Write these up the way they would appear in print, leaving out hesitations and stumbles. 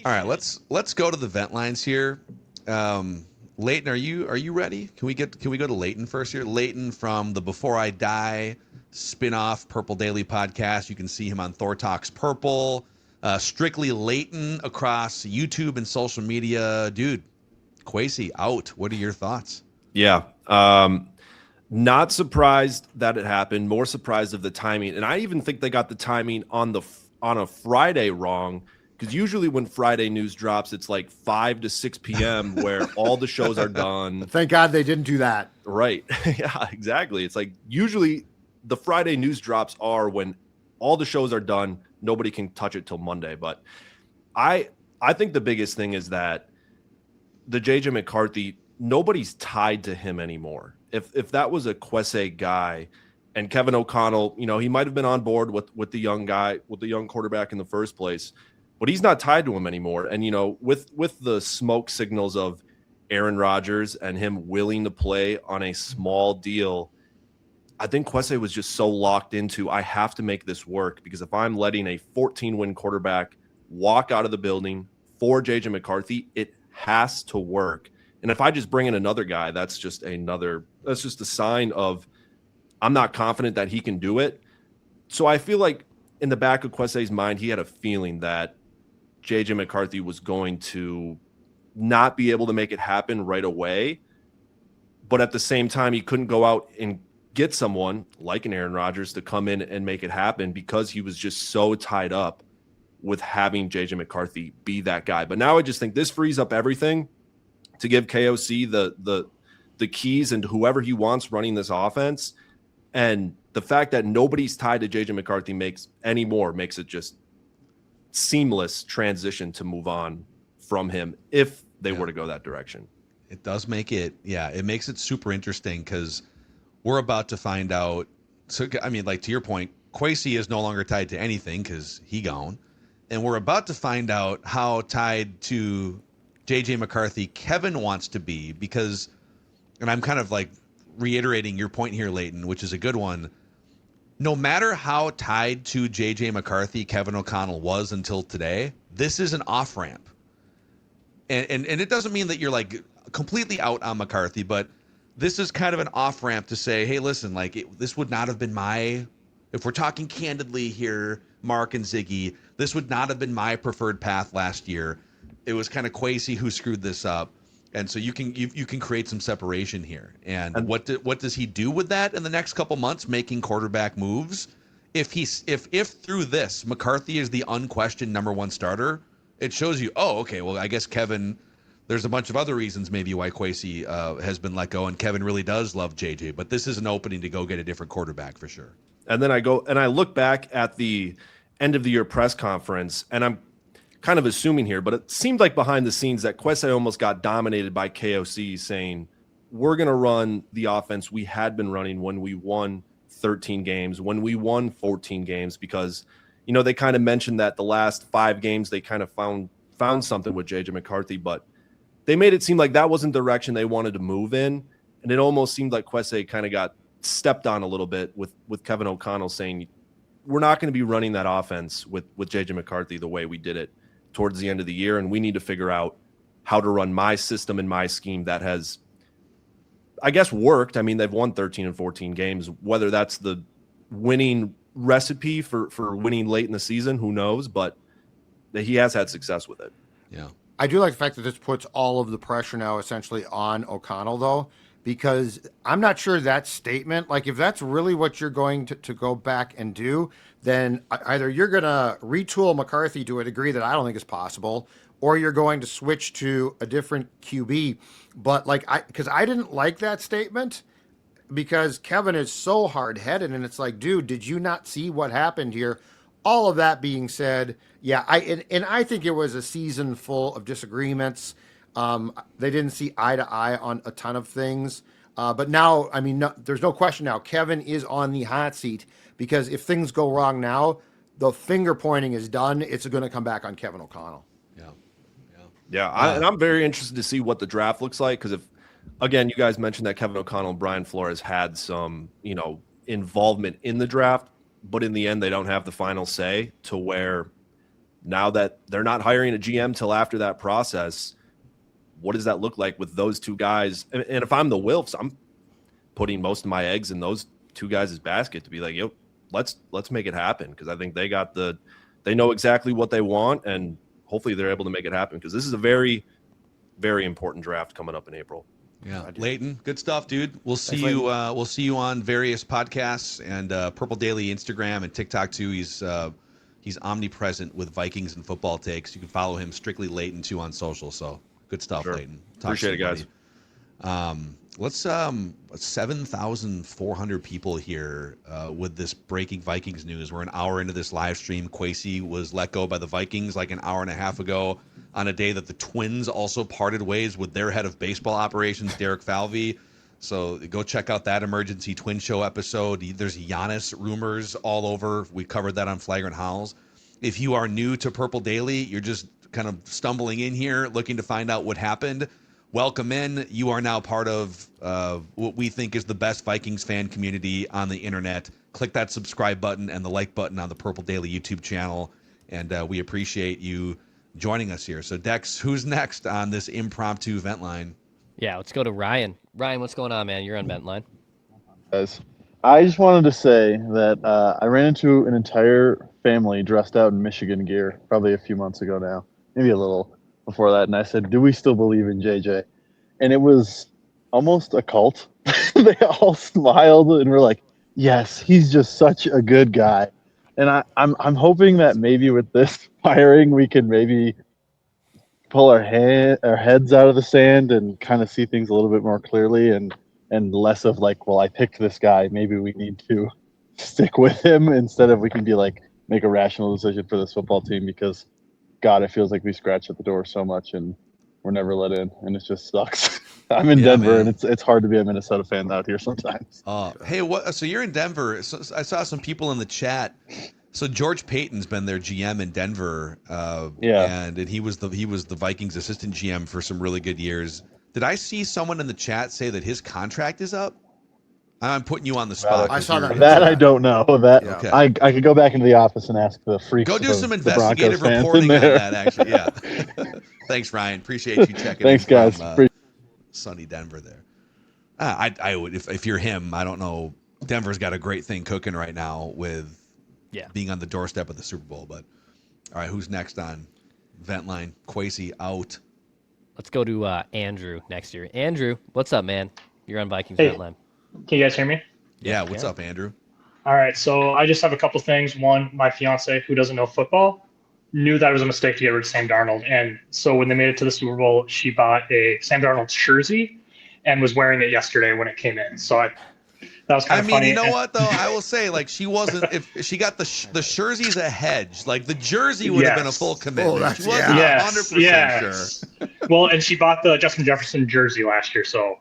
All right, let's go to the vent lines here. Leighton, are you ready? Can we go to Leighton first here? Leighton from the Before I Die spin-off Purple Daily podcast. You can see him on Thor Talks Purple. Strictly Leighton across YouTube and social media. Dude, Kwesi out. What are your thoughts? Yeah. Not surprised that it happened. More surprised of the timing. And I even think they got the timing on a Friday wrong. Because usually when Friday news drops, it's like 5 to 6 p.m. where all the shows are done. Thank God they didn't do that. Right. Yeah, exactly. It's like usually the Friday news drops are when all the shows are done. Nobody can touch it till Monday. But I think the biggest thing is that the JJ McCarthy, nobody's tied to him anymore. If that was a Kwesi guy and Kevin O'Connell, he might have been on board with the young guy, with the young quarterback in the first place. But he's not tied to him anymore. And, with the smoke signals of Aaron Rodgers and him willing to play on a small deal, I think Kwesi was just so locked into, I have to make this work, because if I'm letting a 14-win quarterback walk out of the building for J.J. McCarthy, it has to work. And if I just bring in another guy, that's just a sign of I'm not confident that he can do it. So I feel like in the back of Kwesi's mind, he had a feeling that J.J. McCarthy was going to not be able to make it happen right away. But at the same time, he couldn't go out and get someone like an Aaron Rodgers to come in and make it happen, because he was just so tied up with having J.J. McCarthy be that guy. But now I just think this frees up everything to give KOC the keys and whoever he wants running this offense. And the fact that nobody's tied to J.J. McCarthy makes it just seamless transition to move on from him if they were to go that direction. It does make it, it makes it super interesting, because we're about to find out. So, I mean, like, to your point, Kwesi is no longer tied to anything because he gone. And we're about to find out how tied to J.J. McCarthy Kevin wants to be, because, and I'm kind of like reiterating your point here, Leighton, which is a good one. No matter how tied to J.J. McCarthy Kevin O'Connell was until today, this is an off-ramp. And it doesn't mean that you're like completely out on McCarthy, but this is kind of an off-ramp to say, hey, listen, like this would not have been if we're talking candidly here, Mark and Ziggy, this would not have been my preferred path last year. It was kind of Kwesi who screwed this up. And so you can create some separation here. And what does he do with that in the next couple months, making quarterback moves? If through this McCarthy is the unquestioned number one starter, it shows you, oh, okay, well, I guess Kevin, there's a bunch of other reasons maybe why Kwesi has been let go, and Kevin really does love JJ, but this is an opening to go get a different quarterback for sure. And then I look back at the end of the year press conference, and I'm kind of assuming here, but it seemed like behind the scenes that Kwesi almost got dominated by KOC saying, we're going to run the offense we had been running when we won 13 games, when we won 14 games, because, they kind of mentioned that the last 5 games, they kind of found something with JJ McCarthy, but they made it seem like that wasn't the direction they wanted to move in. And it almost seemed like Kwesi kind of got stepped on a little bit with Kevin O'Connell saying, we're not going to be running that offense with JJ McCarthy the way we did it towards the end of the year, and we need to figure out how to run my system and my scheme that has, I guess, worked. I mean, they've won 13 and 14 games. Whether that's the winning recipe for winning late in the season, who knows? But he has had success with it. Yeah. I do like the fact that this puts all of the pressure now essentially on O'Connell, though, because I'm not sure that statement, like if that's really what you're going to go back and do, then either you're going to retool McCarthy to a degree that I don't think is possible, or you're going to switch to a different QB. But because I didn't like that statement, because Kevin is so hard-headed, and it's like, dude, did you not see what happened here? All of that being said, yeah, I think it was a season full of disagreements. They didn't see eye to eye on a ton of things. But now, I mean, there's no question now. Kevin is on the hot seat, because if things go wrong now, the finger pointing is done. It's going to come back on Kevin O'Connell. And I'm very interested to see what the draft looks like, because again, you guys mentioned that Kevin O'Connell and Brian Flores had some, involvement in the draft, but in the end, they don't have the final say, to where now that they're not hiring a GM till after that process, what does that look like with those two guys? And if I'm the Wilfs, I'm putting most of my eggs in those two guys' basket to be like, yo, let's make it happen, because I think they know exactly what they want, and hopefully they're able to make it happen, because this is a very, very important draft coming up in April. Yeah, Leighton, good stuff, dude. We'll see Thanks, you. We'll see you on various podcasts and Purple Daily Instagram and TikTok too. He's omnipresent with Vikings and football takes. You can follow him, Strictly Leighton, too, on social. So good stuff, Sure. Leighton. Appreciate it, guys. Let's 7,400 people here with this breaking Vikings news. We're an hour into this live stream. Kwesi was let go by the Vikings like an hour and a half ago on a day that the Twins also parted ways with their head of baseball operations, Derek Falvey. So go check out that emergency Twin Show episode. There's Giannis rumors all over. We covered that on Flagrant Howls. If you are new to Purple Daily, you're just kind of stumbling in here looking to find out what happened, welcome in. You are now part of what we think is the best Vikings fan community on the internet. Click that subscribe button and the like button on the Purple Daily YouTube channel, and we appreciate you joining us here. So, Dex, who's next on this impromptu vent line? Yeah, let's go to Ryan. Ryan, what's going on, man? You're on vent line. Guys, I just wanted to say that I ran into an entire family dressed out in Michigan gear probably a few months ago now, maybe a little before that, and I said, do we still believe in JJ? And it was almost a cult. They all smiled and were like, yes, he's just such a good guy. And I'm hoping that maybe with this hiring we can maybe pull our heads out of the sand and kind of see things a little bit more clearly, and less of like, well, I picked this guy, maybe we need to stick with him, instead of we can be like, make a rational decision for this football team, because God, it feels like we scratch at the door so much and we're never let in, and it just sucks. I'm in Denver, man. And it's hard to be a Minnesota fan out here sometimes. Hey, what? So you're in Denver. So I saw some people in the chat. So George Payton's been their GM in Denver, and he was the Vikings assistant GM for some really good years. Did I see someone in the chat say that his contract is up? I'm putting you on the spot. I saw that. That I don't know. That Okay. I could go back into the office and ask the freaks. Go do some the investigative Broncos reporting on that. Actually, yeah. Thanks, Ryan. Appreciate you checking. Thanks, in guys. From, sunny Denver there. I would if you're him. I don't know. Denver's got a great thing cooking right now with being on the doorstep of the Super Bowl. But all right, who's next on vent line? Kwesi out. Let's go to Andrew next year. Andrew, what's up, man? You're on Vikings Hey. vent line. Can you guys hear me? Yeah, what's up, Andrew? All right, so I just have a couple things. One, my fiance, who doesn't know football, knew that it was a mistake to get rid of Sam Darnold. And so when they made it to the Super Bowl, she bought a Sam Darnold jersey and was wearing it yesterday when it came in. So that was kind of funny. You know what, though? I will say, like, she wasn't, if she got the jersey's a hedge. Like, the jersey would have been a full commitment. She wasn't 100% sure. Well, and she bought the Justin Jefferson jersey last year, so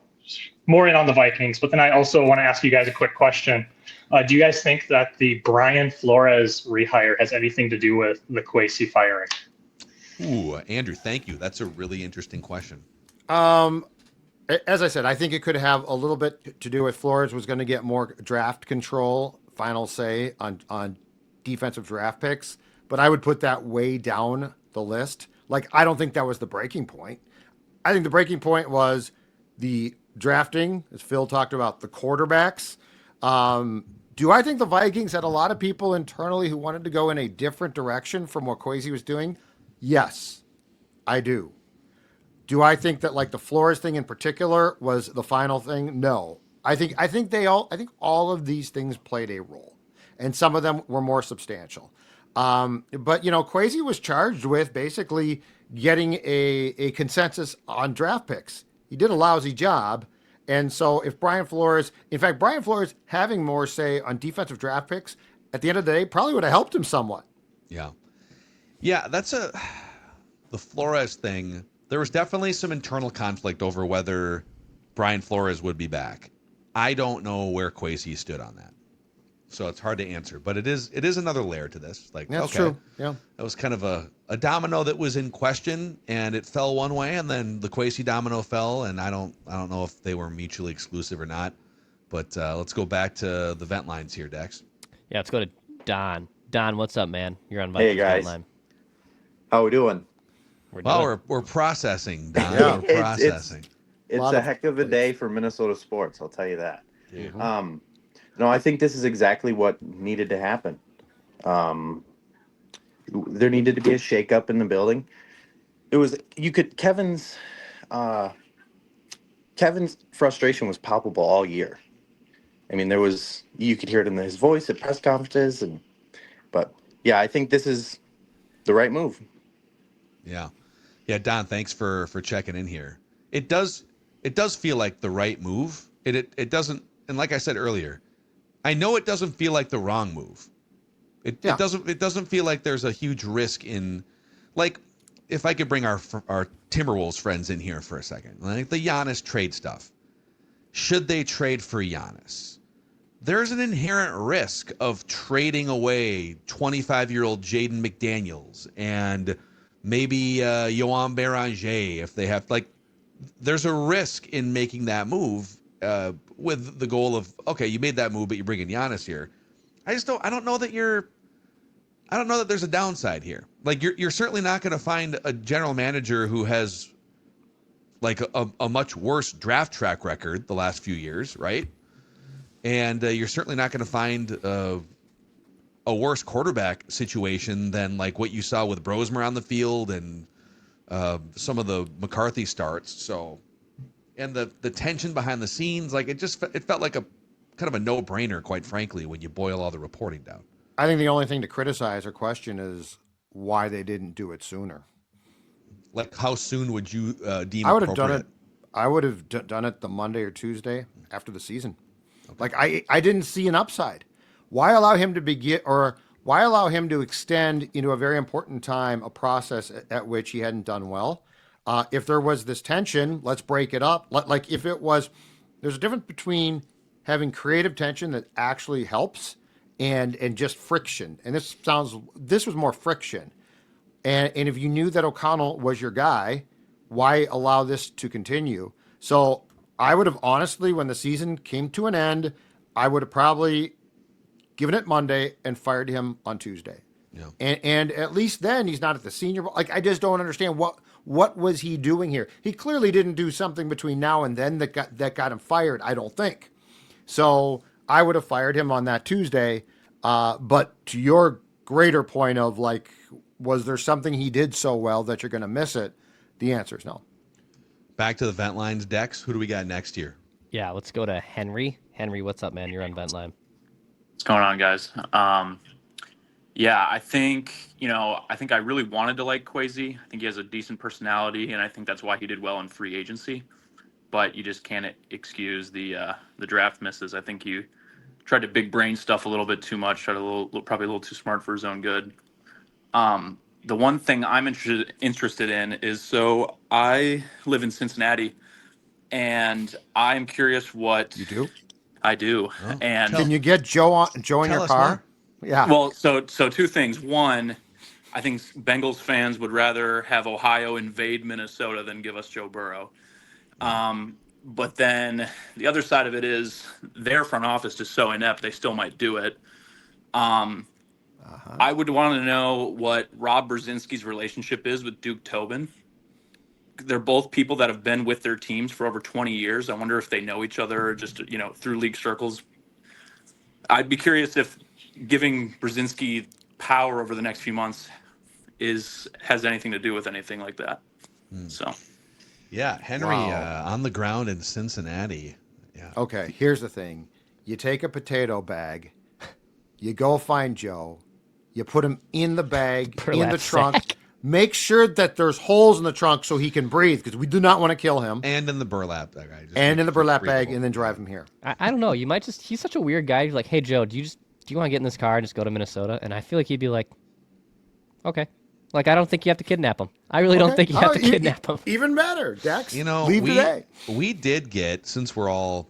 more in on the Vikings. But then I also want to ask you guys a quick question. Do you guys think that the Brian Flores rehire has anything to do with the Kwesi firing? Ooh, Andrew, thank you. That's a really interesting question. As I said, I think it could have a little bit to do with Flores was going to get more draft control, final say on defensive draft picks. But I would put that way down the list. Like, I don't think that was the breaking point. I think the breaking point was the drafting, as Phil talked about, the quarterbacks. Do I think the Vikings had a lot of people internally who wanted to go in a different direction from what Kwesi was doing? Yes, I do. Do I think that like the Flores thing in particular was the final thing? No. I think all of these things played a role, and some of them were more substantial. But Kwesi was charged with basically getting a consensus on draft picks. He did a lousy job. And so if Brian Flores having more say on defensive draft picks at the end of the day probably would have helped him somewhat. Yeah. Yeah, the Flores thing. There was definitely some internal conflict over whether Brian Flores would be back. I don't know where Kwesi stood on that. So it's hard to answer, but it is another layer to this. Like, that's okay, true. Yeah. That was kind of a domino that was in question, and it fell one way, and then the Kwesi domino fell, and I don't know if they were mutually exclusive or not. But let's go back to the vent lines here, Dex. Yeah, let's go to Don. Don, what's up, man? You're on Vikings vent line. How we doing? We're processing, Don. Yeah. We're processing. It's Lot a of heck of a plays. day for Minnesota sports. I'll tell you that. Mhm. No, I think this is exactly what needed to happen. Um, there needed to be a shakeup in the building. It was you could uh, Kevin's frustration was palpable all year. I mean, you could hear it in his voice at press conferences, but yeah, I think this is the right move. Yeah. Yeah, Don, thanks for checking in here. It does feel like the right move. It doesn't, and like I said earlier, I know it doesn't feel like the wrong move. Yeah. It doesn't feel like there's a huge risk in, like, if I could bring our Timberwolves friends in here for a second, like the Giannis trade stuff. Should they trade for Giannis? There's an inherent risk of trading away 25-year-old Jaden McDaniels and maybe Yohan Beranger if they have, like, there's a risk in making that move with the goal of, okay, you made that move, but you're bringing Giannis here. I don't know that there's a downside here. Like, you're certainly not going to find a general manager who has like a much worse draft track record the last few years, right? And you're certainly not going to find a worse quarterback situation than like what you saw with Brosmer on the field and some of the McCarthy starts. So, and the tension behind the scenes, like it felt like a kind of a no-brainer, quite frankly, when you boil all the reporting down. I think the only thing to criticize or question is why they didn't do it sooner. Like, how soon would you deem I would have done appropriate? it. I would have done it the Monday or Tuesday after the season. Like I didn't see an upside. Why allow him to begin, or why allow him to extend into a very important time a process at which he hadn't done well? If there was this tension, let's break it up. Like if it was, there's a difference between having creative tension that actually helps and just friction. And this was more friction. And if you knew that O'Connell was your guy, why allow this to continue? So I would have honestly, when the season came to an end, I would have probably given it Monday and fired him on Tuesday. Yeah. And at least then he's not at the senior. Like, I just don't understand what was he doing here. He clearly didn't do something between now and then that got him fired, I don't think. So I would have fired him on that Tuesday. But to your greater point of, like, was there something he did so well that you're going to miss it? The answer is no. Back to the vent lines, Dex. Who do we got next year? Yeah, let's go to Henry. Henry, what's up, man? You're on vent line. What's going on, guys? Yeah, I think I really wanted to like Kwesi. I think he has a decent personality, and I think that's why he did well in free agency. But you just can't excuse the draft misses. I think he tried to big brain stuff a little bit too much, probably a little too smart for his own good. The one thing I'm interested in is, so I live in Cincinnati, and I'm curious what You do? I do. Oh, And Can you get Joe in tell your us car? more. Yeah. well, so two things. One, I think Bengals fans would rather have Ohio invade Minnesota than give us Joe Burrow. But then the other side of it is their front office is so inept they still might do it. I would want to know what Rob Brzezinski's relationship is with Duke Tobin. They're both people that have been with their teams for over 20 years. I wonder if they know each other just, through league circles. I'd be curious if giving Brzezinski power over the next few months has anything to do with anything like that. So, Yeah, Henry Wow. on the ground in Cincinnati. Yeah. Okay, here's the thing. You take a potato bag, you go find Joe, you put him in the bag, in the Burlap trunk. sack. Make sure that there's holes in the trunk so he can breathe, because we do not want to kill him. And in the burlap bag. Right? Just And in the burlap bag, breathable. and then drive him here. I don't know. You might he's such a weird guy. He's like, hey, Joe, do you want to get in this car and just go to Minnesota? And I feel like he'd be like, okay. Like, I don't think you have to kidnap him. I really don't think you have to kidnap him. Even better, Dex. we Leave today. we did get, since we're all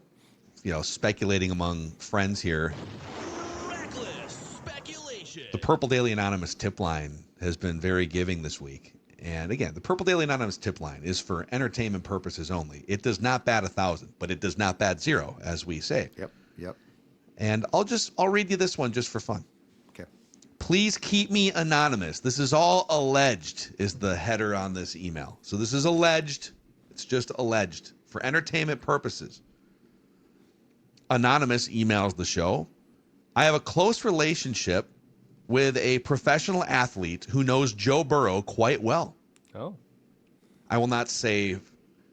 speculating among friends here, Reckless speculation. the Purple Daily Anonymous tip line has been very giving this week. And again, the Purple Daily Anonymous tip line is for entertainment purposes only. It does not bat 1,000, but it does not bat 0, as we say. Yep. And I'll read you this one just for fun. Okay. Please keep me anonymous. This is all alleged, is the header on this email. So this is alleged. It's just alleged for entertainment purposes. Anonymous emails the show. I have a close relationship with a professional athlete who knows Joe Burrow quite well. Oh. I will not say.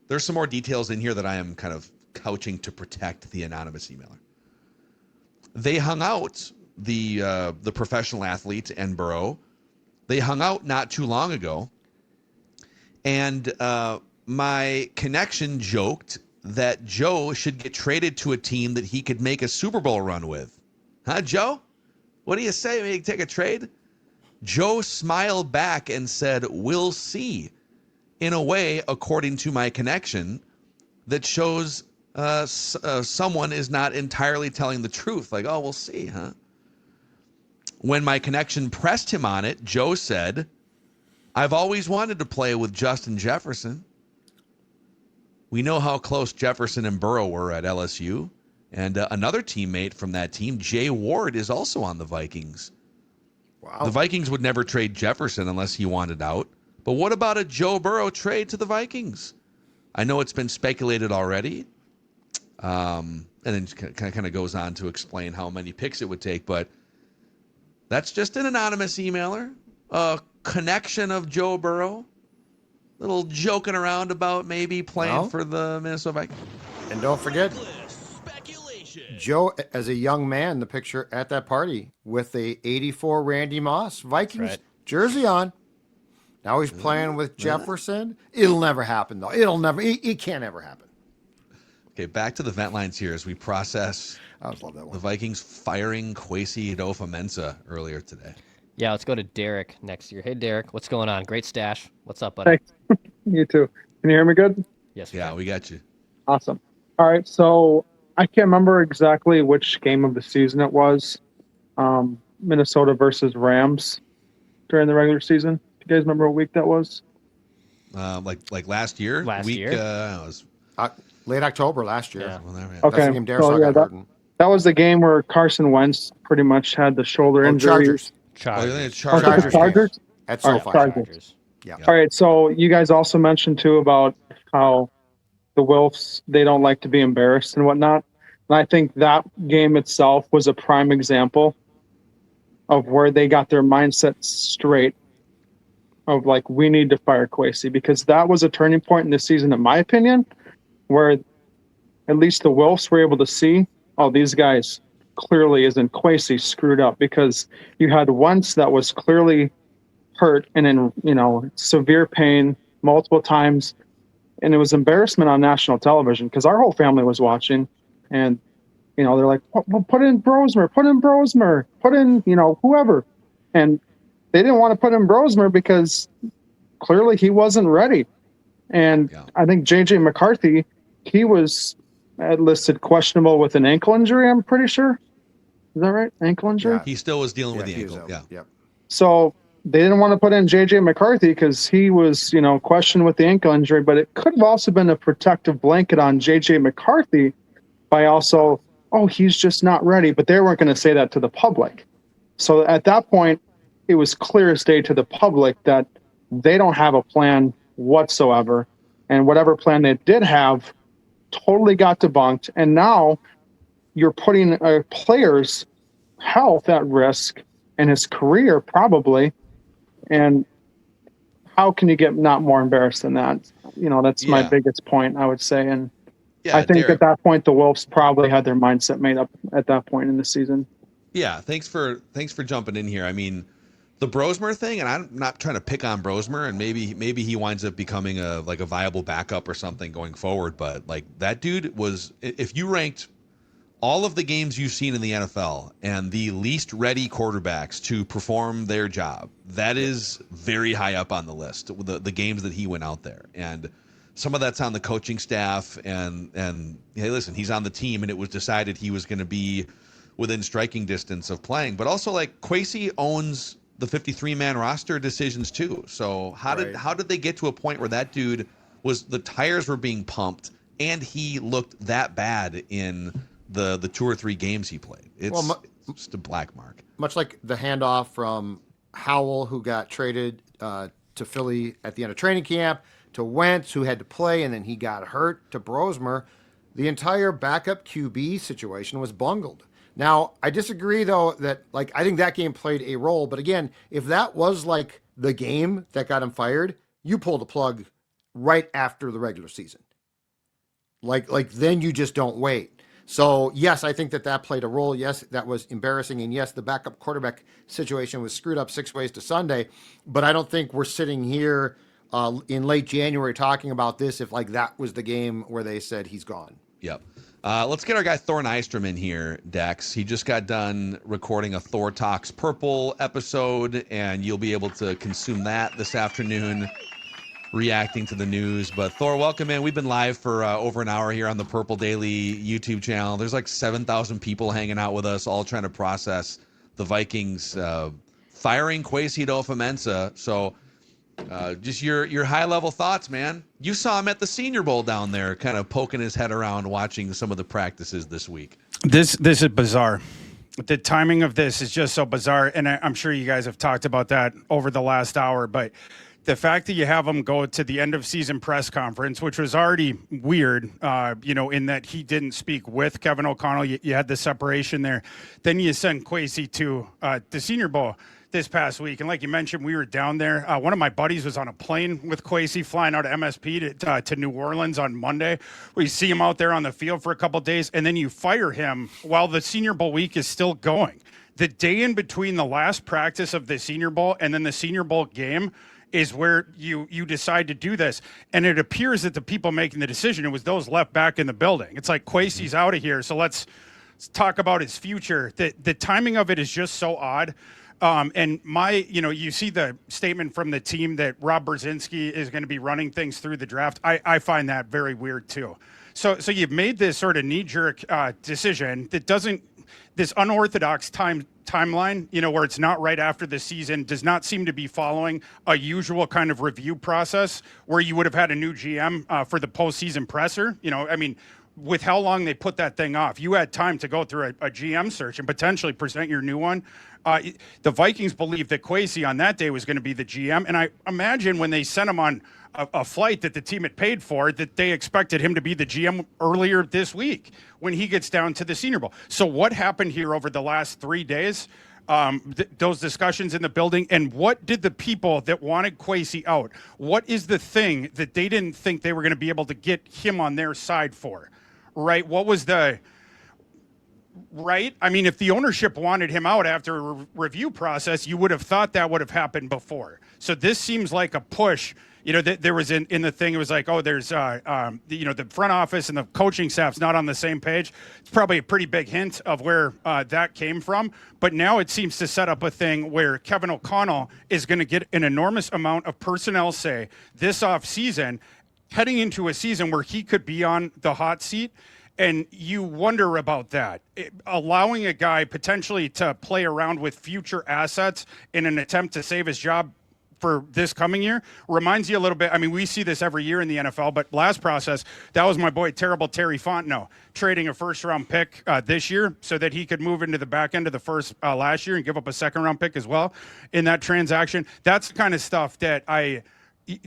There's some more details in here that I am kind of couching to protect the anonymous emailer. They hung out, the professional athlete and Burrow. They hung out not too long ago, and my connection joked that Joe should get traded to a team that he could make a Super Bowl run with. Huh, Joe? What do you say? We take a trade? Joe smiled back and said, "We'll see," in a way, according to my connection, that shows someone is not entirely telling the truth. Like, oh, we'll see, huh? When my connection pressed him on it, Joe said, "I've always wanted to play with Justin Jefferson." We know how close Jefferson and Burrow were at LSU. And another teammate from that team, Jay Ward, is also on the Vikings. Wow. The Vikings would never trade Jefferson unless he wanted out. But what about a Joe Burrow trade to the Vikings? I know it's been speculated already. And then kind of goes on to explain how many picks it would take. But that's just an anonymous emailer. A connection of Joe Burrow. Little joking around about maybe playing for the Minnesota Vikings. And don't forget, Joe, as a young man, the picture at that party with a 84 Randy Moss Vikings jersey on. Now he's playing with Jefferson. It'll never happen, though. It'll never. It can't ever happen. Okay, back to the vent lines here as we process I always love that one. the Vikings firing Kwesi Adofo-Mensah earlier today. Yeah, let's go to Derek next year. Hey, Derek, what's going on? Great stash. What's up, buddy? Hey, you too. Can you hear me good? Yes. Yeah, we got you. Awesome. All right, so I can't remember exactly which game of the season it was. Minnesota versus Rams during the regular season. Do you guys remember what week that was? Like last year? Last year? It was, Late October last year. Yeah. well, there we- Okay. That's the game Darius got hurt in. that was the game where Carson Wentz pretty much had the shoulder injury. Chargers. Oh, you think it's Chargers. Oh, Chargers? Chargers? At All right, SoFi. Chargers. Yeah. All right, so you guys also mentioned too about how the Wilfs, they don't like to be embarrassed and whatnot. And I think that game itself was a prime example of where they got their mindset straight of like, we need to fire Kwesi, because that was a turning point in the season, in my opinion, where at least the Wilfs were able to see, oh, these guys clearly isn't Kwesi screwed up, because you had Wentz that was clearly hurt and in, severe pain multiple times. And it was embarrassment on national television because our whole family was watching, and, they're like, put in Brosmer, put in, whoever. And they didn't want to put in Brosmer because clearly he wasn't ready. And I think J.J. McCarthy, he was listed questionable with an ankle injury, I'm pretty sure. Is that right? Ankle injury? Yeah. He still was dealing with the he was ankle. out. Yeah. So they didn't want to put in J.J. McCarthy because he was, questioned with the ankle injury, but it could have also been a protective blanket on J.J. McCarthy by also, he's just not ready. But they weren't going to say that to the public. So at that point, it was clear as day to the public that they don't have a plan whatsoever. And whatever plan they did have totally got debunked. And now you're putting a player's health at risk and his career probably. And how can you get not more embarrassed than that? That's my biggest point, I would say. And I think Derek, at that point, the Wolves probably had their mindset made up at that point in the season. Yeah, thanks for jumping in here. I mean, the Brosmer thing, and I'm not trying to pick on Brosmer, and maybe he winds up becoming a viable backup or something going forward. But like that dude was, if you ranked all of the games you've seen in the NFL and the least ready quarterbacks to perform their job, that is very high up on the list. The games that he went out there, and some of that's on the coaching staff, and hey, listen, he's on the team, and it was decided he was going to be within striking distance of playing. But also, like, Kwesi owns the 53-man roster decisions too. So how did they get to a point where that dude the tires were being pumped and he looked that bad in the 2 or 3 games he played? It's just a black mark. much like the handoff from Howell, who got traded to Philly at the end of training camp, to Wentz, who had to play, and then he got hurt, to Brosmer, the entire backup QB situation was bungled. Now, I disagree, though, that, like, I think that game played a role. But again, if that was, like, the game that got him fired, you pull the plug right after the regular season. Like then you just don't wait. So, yes, I think that played a role. Yes, that was embarrassing. And yes, the backup quarterback situation was screwed up 6 ways to Sunday. But I don't think we're sitting here in late January talking about this if, like, that was the game where they said he's gone. Yep. Let's get our guy Thor Nystrom in here, Dex. He just got done recording a Thor Talks Purple episode, and you'll be able to consume that this afternoon, reacting to the news. But Thor, welcome in. We've been live for over an hour here on the Purple Daily YouTube channel. There's like 7,000 people hanging out with us, all trying to process the Vikings firing Kwesi Adofo-Mensah. So just your high-level thoughts, man. You saw him at the Senior Bowl down there, kind of poking his head around, watching some of the practices this week. This is bizarre. The timing of this is just so bizarre, and I'm sure you guys have talked about that over the last hour, but the fact that you have him go to the end of season press conference, which was already weird, in that he didn't speak with Kevin O'Connell. You had the separation there. Then you send Kwesi to the Senior Bowl this past week. And like you mentioned, we were down there. One of my buddies was on a plane with Kwesi flying out of MSP to New Orleans on Monday. We see him out there on the field for a couple of days, and then you fire him while the Senior Bowl week is still going. The day in between the last practice of the Senior Bowl and then the Senior Bowl game is where you decide to do this. And it appears that the people making the decision, it was those left back in the building. It's like Kwesi's out of here, so let's talk about his future. The timing of it is just so odd. And you see the statement from the team that Rob Brzezinski is going to be running things through the draft. I find that very weird too. So you've made this sort of knee-jerk decision that this unorthodox timeline, where it's not right after the season, does not seem to be following a usual kind of review process where you would have had a new GM for the postseason presser. With how long they put that thing off, you had time to go through a GM search and potentially present your new one. The Vikings believed that Kwesi on that day was going to be the GM. And I imagine when they sent him on a flight that the team had paid for, that they expected him to be the GM earlier this week when he gets down to the Senior Bowl. So what happened here over the last 3 days? Those discussions in the building, and what did the people that wanted Kwesi out, what is the thing that they didn't think they were going to be able to get him on their side for? Right? What was right? I mean, if the ownership wanted him out after a review process, you would have thought that would have happened before. So this seems like a push. There was in the thing, it was like, there's, the front office and the coaching staff's not on the same page. It's probably a pretty big hint of where that came from. But now it seems to set up a thing where Kevin O'Connell is going to get an enormous amount of personnel say this offseason, heading into a season where he could be on the hot seat. And you wonder about that. Allowing a guy potentially to play around with future assets in an attempt to save his job for this coming year reminds you a little bit. I mean, we see this every year in the NFL, but last process, that was my boy, terrible Terry Fontenot, trading a first-round pick this year so that he could move into the back end of the first last year and give up a second-round pick as well in that transaction. That's the kind of stuff that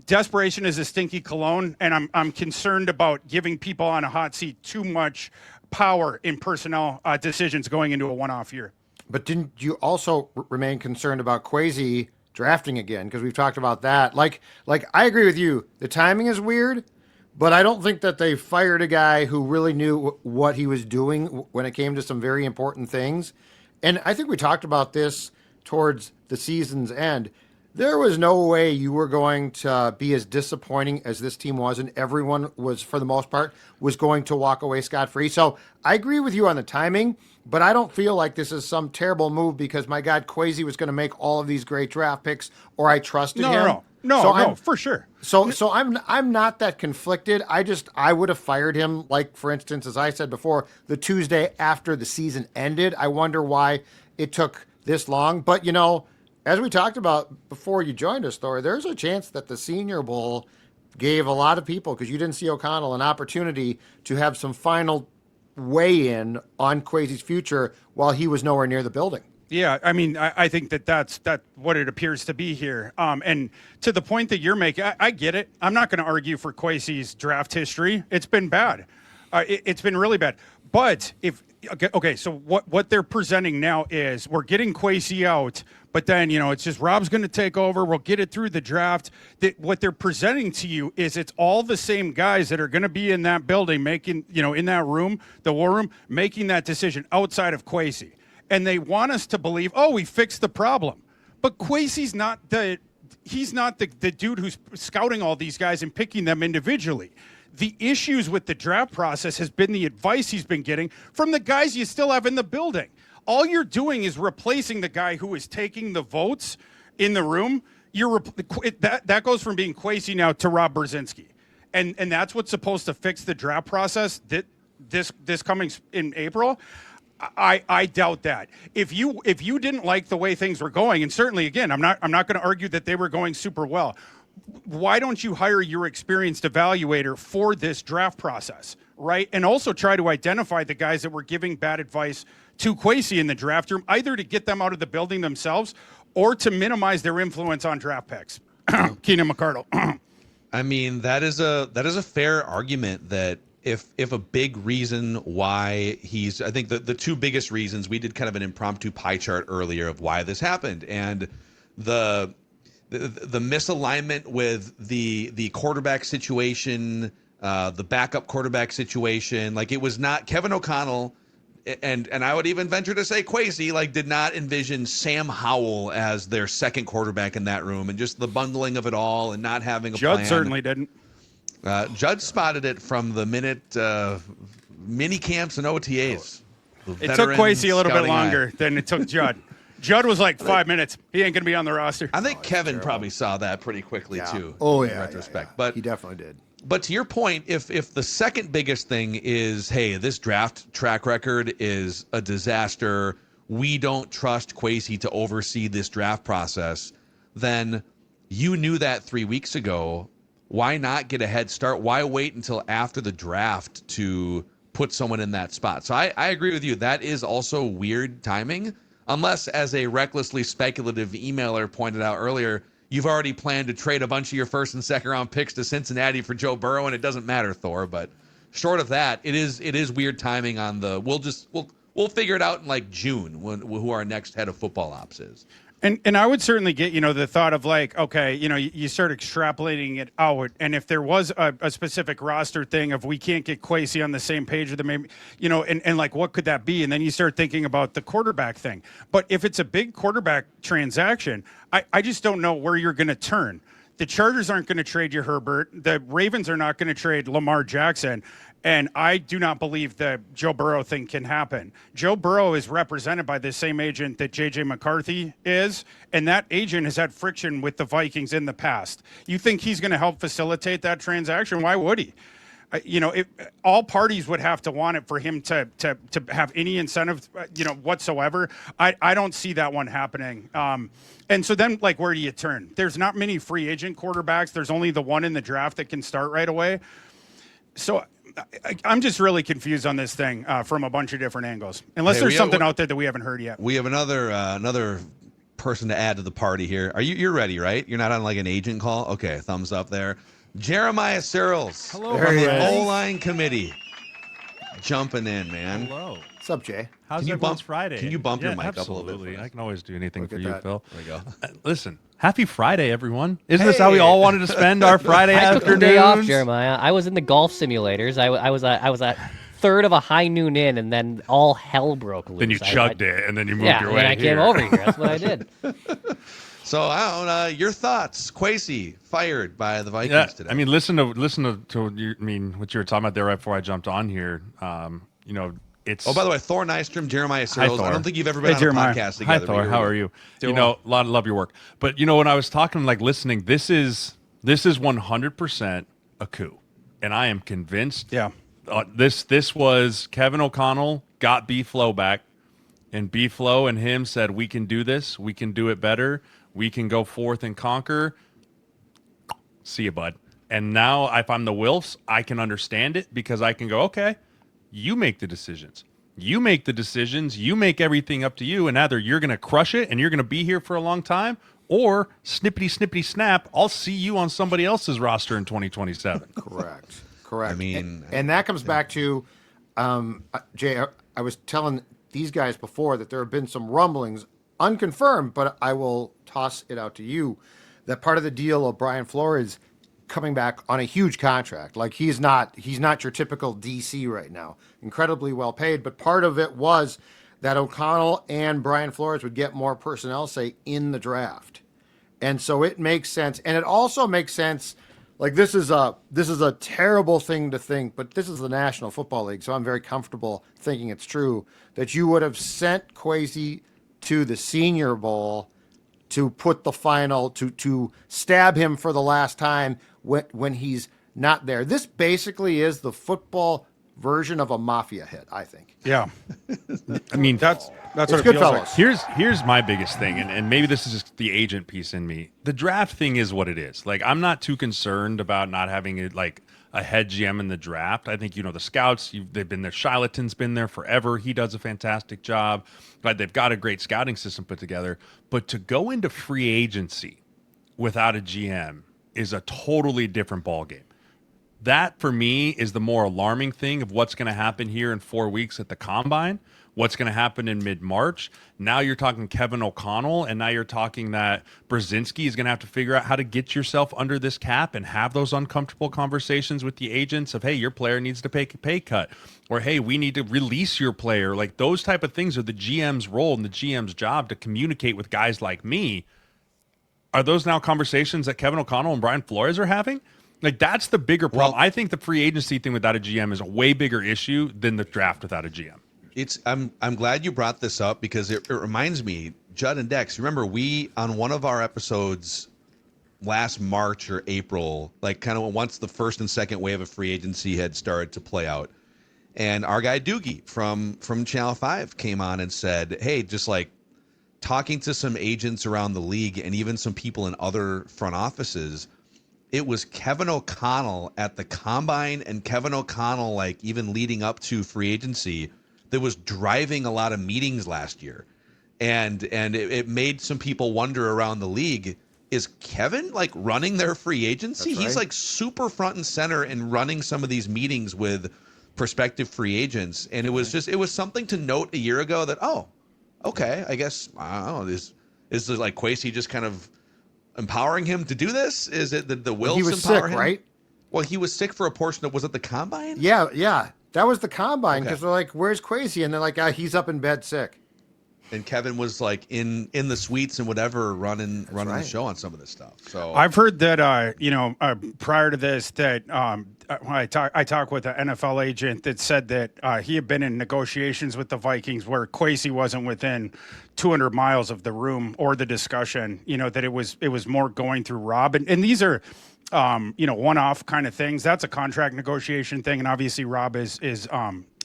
desperation is a stinky cologne, and I'm concerned about giving people on a hot seat too much power in personnel decisions going into a one-off year. But didn't you also remain concerned about Kwesi drafting again? Because we've talked about that. Like I agree with you. The timing is weird, but I don't think that they fired a guy who really knew what he was doing when it came to some very important things. And I think we talked about this towards the season's end. There was no way you were going to be as disappointing as this team was, and everyone was, for the most part, was going to walk away scot-free. So I agree with you on the timing, but I don't feel like this is some terrible move because, my God, Kwesi was going to make all of these great draft picks, or I trusted him. No, for sure. So I'm not that conflicted. I would have fired him, like, for instance, as I said before, the Tuesday after the season ended. I wonder why it took this long. But, as we talked about before you joined us, Thor, there's a chance that the Senior Bowl gave a lot of people, because you didn't see O'Connell, an opportunity to have some final weigh-in on Kwesi's future while he was nowhere near the building. Yeah, I mean, I think that's what it appears to be here. And to the point that you're making, I get it. I'm not going to argue for Kwesi's draft history. It's been bad. It's been really bad. But if okay, so what they're presenting now is we're getting Kwesi out, but then it's just Rob's going to take over. We'll get it through the draft. What they're presenting to you is it's all the same guys that are going to be in that building making in that room, the war room, making that decision outside of Kwesi. And they want us to believe, oh, we fixed the problem. But Kwesi's not the dude who's scouting all these guys and picking them individually. The issues with the draft process has been the advice he's been getting from the guys you still have in the building. All you're doing is replacing the guy who is taking the votes in the room. That goes from being Kwesi now to Rob Brzezinski. And that's what's supposed to fix the draft process this coming in April. I doubt that. If you didn't like the way things were going, and certainly again, I'm not going to argue that they were going super well. Why don't you hire your experienced evaluator for this draft process, right? And also try to identify the guys that were giving bad advice to Kwesi in the draft room, either to get them out of the building themselves or to minimize their influence on draft picks. Keenan McCardle. I mean, that is a fair argument that if a big reason why I think the two biggest reasons, we did kind of an impromptu pie chart earlier of why this happened, and the misalignment with the quarterback situation, the backup quarterback situation, like it was not Kevin O'Connell, and I would even venture to say Kwesi did not envision Sam Howell as their second quarterback in that room, and just the bundling of it all and not having a plan. Judd certainly didn't. Judd spotted it from the minute mini camps and OTAs. It took Kwesi a little bit longer than it took Judd. Judd was like 5 minutes. He ain't going to be on the roster. I think Kevin probably saw that pretty quickly too. Oh in yeah, retrospect. yeah. But he definitely did. But to your point, if the second biggest thing is, hey, this draft track record is a disaster, we don't trust Kwesi to oversee this draft process, then you knew that 3 weeks ago. Why not get a head start? Why wait until after the draft to put someone in that spot? So I agree with you. That is also weird timing, unless, as a recklessly speculative emailer pointed out earlier, you've already planned to trade a bunch of your first and second round picks to Cincinnati for Joe Burrow, and it doesn't matter, Thor. But short of that, it is weird timing on the. We'll figure it out in June who our next head of football ops is. And I would certainly get, the thought of okay, you start extrapolating it out. And if there was a specific roster thing of we can't get Kwesi on the same page with them, maybe, and what could that be? And then you start thinking about the quarterback thing. But if it's a big quarterback transaction, I just don't know where you're going to turn. The Chargers aren't going to trade you Herbert. The Ravens are not going to trade Lamar Jackson. And I do not believe the Joe Burrow thing can happen. Joe Burrow is represented by the same agent that J.J. McCarthy is, and that agent has had friction with the Vikings in the past. You think he's going to help facilitate that transaction? Why would he? All parties would have to want it for him to have any incentive, whatsoever. I don't see that one happening. And so then, where do you turn? There's not many free agent quarterbacks. There's only the one in the draft that can start right away. So I'm just really confused on this thing from a bunch of different angles. Unless there's something out there that we haven't heard yet. We have another person to add to the party here. You're ready, right? You're not on an agent call? Okay, thumbs up there. Jeremiah Sirles. Hello, from the O-line committee. Jumping in, man. Hello. What's up, Jay? How's everyone's Friday? Can you bump your mic absolutely. up a little bit? I can always do anything Look for at you, that. Phil. There we go. Listen, happy Friday, everyone. Isn't this how we all wanted to spend our Friday I afternoons? took the day off, Jeremiah. I was in the golf simulators. I was a third of a high noon in, and then all hell broke loose. Then you chugged it, and then you moved your way and I came over here. That's what I did. So, I don't know, your thoughts. Kwesi fired by the Vikings today. I mean, listen to what you were talking about there right before I jumped on here. It's. Oh, by the way, Thor Nystrom, Jeremiah Sirles. I don't think you've ever been on Jeremiah. a podcast together. Hi, Thor. How are you? Love your work. But when I was talking, listening, this is 100% a coup, and I am convinced. Yeah. This was Kevin O'Connell got B-Flow back, and B-Flow and him said, we can do this. We can do it better. We can go forth and conquer. See you, bud. And now if I'm the Wilfs, I can understand it because I can go, okay, you make the decisions. You make the decisions. You make everything up to you, and either you're going to crush it and you're going to be here for a long time, or snippity snippity snap, I'll see you on somebody else's roster in 2027. Correct. I mean, and that comes back to Jay. I was telling these guys before that there have been some rumblings, unconfirmed, but I will toss it out to you, that part of the deal of Brian Flores coming back on a huge contract. Like he's not your typical DC right now. Incredibly well paid, but part of it was that O'Connell and Brian Flores would get more personnel say in the draft. And so it makes sense. And it also makes sense, like this is a terrible thing to think, but this is the National Football League, so I'm very comfortable thinking it's true, that you would have sent Kwesi to the Senior Bowl to put the final, to stab him for the last time when he's not there. This basically is the football version of a mafia hit, I think. Yeah. I mean, That's what It's it good, feels fellas. like. here's my biggest thing, and maybe this is just the agent piece in me. The draft thing is what it is. Like, I'm not too concerned about not having it like a head GM in the draft. I think, the scouts, they've been there. Shilaton's been there forever. He does a fantastic job. Like, they've got a great scouting system put together. But to go into free agency without a GM is a totally different ballgame. That, for me, is the more alarming thing of what's going to happen here in 4 weeks at the Combine, what's going to happen in mid-March. Now you're talking Kevin O'Connell, and now you're talking that Brzezinski is going to have to figure out how to get yourself under this cap and have those uncomfortable conversations with the agents of, hey, your player needs to take a pay cut, or, hey, we need to release your player. Like, those type of things are the GM's role and the GM's job to communicate with guys like me. Are those now conversations that Kevin O'Connell and Brian Flores are having? Like, that's the bigger problem. Well, I think the free agency thing without a GM is a way bigger issue than the draft without a GM. I'm glad you brought this up because it reminds me, Judd and Dex, remember we on one of our episodes last March or April, like kind of once the first and second wave of free agency had started to play out, and our guy Doogie from Channel 5 came on and said, hey, just like talking to some agents around the league and even some people in other front offices, it was Kevin O'Connell at the Combine and Kevin O'Connell like even leading up to free agency that was driving a lot of meetings last year. And it made some people wonder around the league, is Kevin like running their free agency? That's right. He's like super front and center and running some of these meetings with prospective free agents. And it was something to note a year ago that, oh, okay, I guess, I don't know, is this like Kwesi just kind of empowering him to do this? Is it the Wilfs He was empower sick, him? right? Well, he was sick for a portion of, was it the Combine? Yeah. That was the Combine because Okay. they're like, where's Kwesi? And they're like, he's up in bed sick. And Kevin was like in the suites and whatever running right. the show on some of this stuff. So I've heard that prior to this that I talked with an NFL agent that said that he had been in negotiations with the Vikings where Kwesi wasn't within 200 miles of the room or the discussion. That it was more going through Rob, and these are one-off kind of things. That's a contract negotiation thing, and obviously Rob is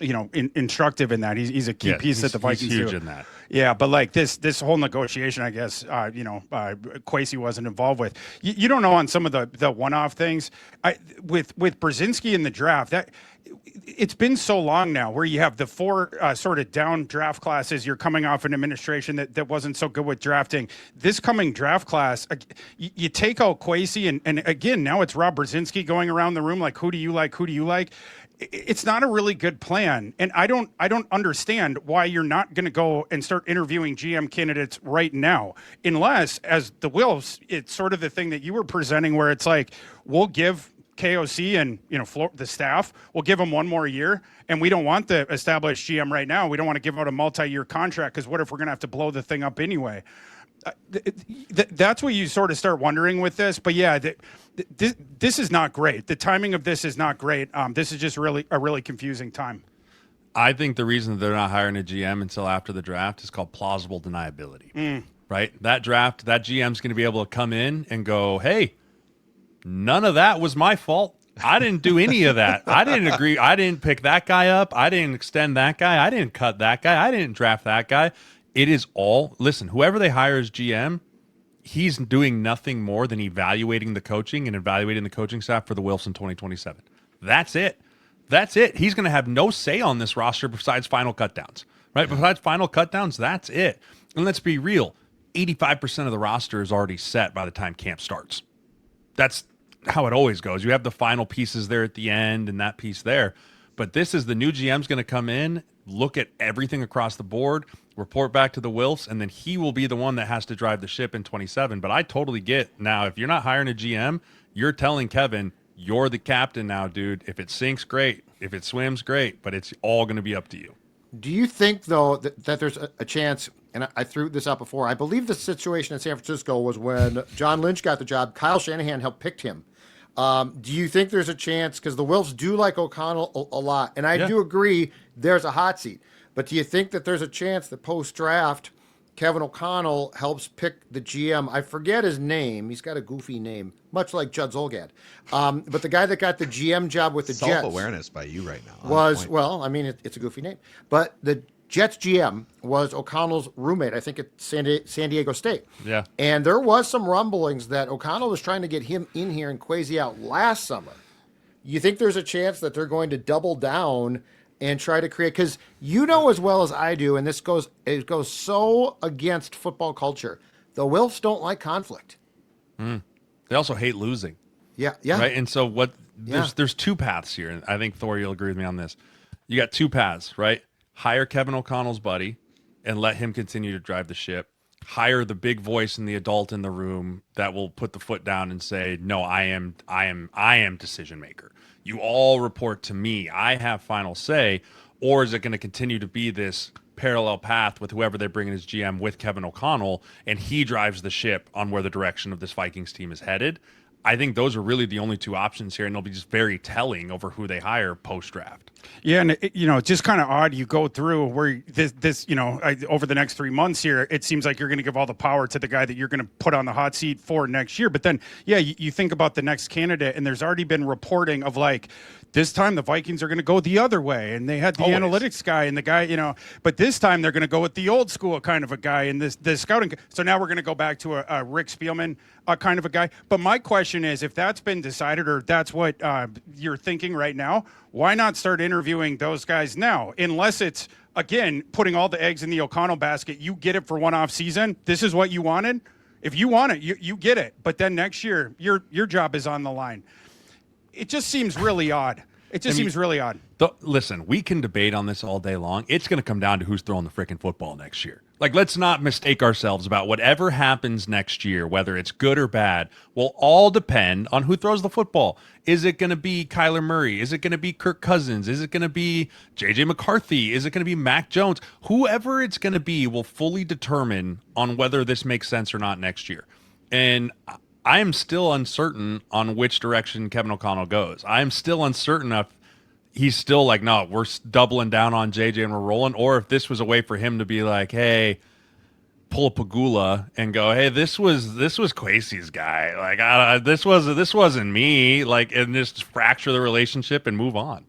instructive in that. He's a key piece that the Vikings he's huge do. in that. Yeah, but like this whole negotiation, I guess, Kwesi wasn't involved with. You don't know on some of the one-off things. With Brzezinski in the draft, that it's been so long now where you have the four sort of down draft classes. You're coming off an administration that wasn't so good with drafting. This coming draft class, you take out Kwesi, and again, now it's Rob Brzezinski going around the room like, who do you like? Who do you like? It's not a really good plan, and I don't understand why you're not going to go and start interviewing GM candidates right now, unless, as the Wilfs, it's sort of the thing that you were presenting, where it's like, we'll give KOC and the staff, we'll give them one more year, and we don't want the established GM right now. We don't want to give out a multi-year contract because what if we're going to have to blow the thing up anyway? That's what you sort of start wondering with this. But yeah, this is not great. The timing of this is not great. This is just really a really confusing time. I think the reason that they're not hiring a GM until after the draft is called plausible deniability. Right? That draft, that GM's going to be able to come in and go, hey, none of that was my fault. I didn't do any of that. I didn't agree. I didn't pick that guy up. I didn't extend that guy. I didn't cut that guy. I didn't draft that guy. It is all, listen, whoever they hire as GM, he's doing nothing more than evaluating the coaching and evaluating the coaching staff for the Wilfs in 2027. That's it. That's it. He's going to have no say on this roster besides final cutdowns, right? Besides final cutdowns, that's it. And let's be real, 85% of the roster is already set by the time camp starts. That's how it always goes. You have the final pieces there at the end and that piece there. But this is the new GM's going to come in, look at everything across the board, report back to the Wilfs, and then he will be the one that has to drive the ship in 27. But I totally get now, if you're not hiring a GM, you're telling Kevin, you're the captain now, dude. If it sinks, great. If it swims, great. But it's all going to be up to you. Do you think, though, that there's a chance, and I threw this out before, I believe the situation in San Francisco was when John Lynch got the job, Kyle Shanahan helped pick him. Do you think there's a chance, because the Wilfs do like O'Connell a lot, and I do agree there's a hot seat, but do you think that there's a chance that post-draft Kevin O'Connell helps pick the GM? I forget his name. He's got a goofy name, much like Judd Zolgad. But the guy that got the GM job with the Jets. Self-awareness by you right now. Was, well, I mean, it's a goofy name. But the Jets GM was O'Connell's roommate, I think, at San Diego State. Yeah. And there was some rumblings that O'Connell was trying to get him in here and Kwesi out last summer. You think there's a chance that they're going to double down and try to create, because you know as well as I do, and it goes so against football culture. The Wilfs don't like conflict. They also hate losing. Yeah. Right. And so there's two paths here. And I think Thor, you'll agree with me on this. You got two paths, right? Hire Kevin O'Connell's buddy and let him continue to drive the ship. Hire the big voice and the adult in the room that will put the foot down and say, no, I am decision maker. You all report to me. I have final say. Or is it going to continue to be this parallel path with whoever they bring in as GM with Kevin O'Connell, and he drives the ship on where the direction of this Vikings team is headed? I think those are really the only two options here, and they'll be just very telling over who they hire post-draft. Yeah, and it's just kind of odd. You go through where this over the next 3 months here, it seems like you're going to give all the power to the guy that you're going to put on the hot seat for next year. But then, you think about the next candidate, and there's already been reporting of like, this time the Vikings are going to go the other way, and they had the analytics guy and the guy, but this time they're going to go with the old school kind of a guy and the scouting. So now we're going to go back to a Rick Spielman kind of a guy. But my question is, if that's been decided or that's what you're thinking right now, why not start interviewing those guys now? Unless it's, again, putting all the eggs in the O'Connell basket. You get it for one off season. This is what you wanted. If you want it, you get it. But then next year, your job is on the line. It just seems really odd. Seems really odd. Listen, we can debate on this all day long. It's going to come down to who's throwing the freaking football next year. Like, let's not mistake ourselves about whatever happens next year, whether it's good or bad, will all depend on who throws the football. Is it going to be Kyler Murray? Is it going to be Kirk Cousins? Is it going to be J.J. McCarthy? Is it going to be Mac Jones? Whoever it's going to be will fully determine on whether this makes sense or not next year. And I am still uncertain on which direction Kevin O'Connell goes. I am still uncertain if he's still like, no, we're doubling down on JJ and we're rolling, or if this was a way for him to be like, hey, pull a Pagula and go, hey, this was Kwesi's guy. Like, this wasn't me. Like, and just fracture the relationship and move on.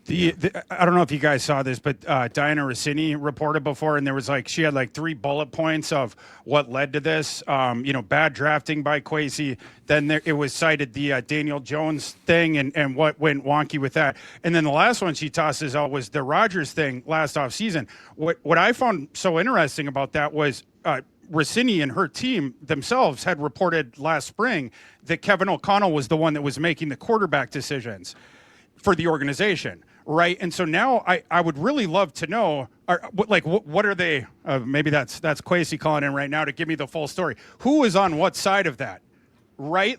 I don't know if you guys saw this, but Diana Rossini reported before, and there was she had 3 bullet points of what led to this. Bad drafting by Kwesi. Then it was cited the Daniel Jones thing and what went wonky with that. And then the last one she tosses out was the Rodgers thing last offseason. What I found so interesting about that was Rossini and her team themselves had reported last spring that Kevin O'Connell was the one that was making the quarterback decisions for the organization. Right. And so now I would really love to know, what are they? Maybe that's Kwesi calling in right now to give me the full story. Who is on what side of that? Right.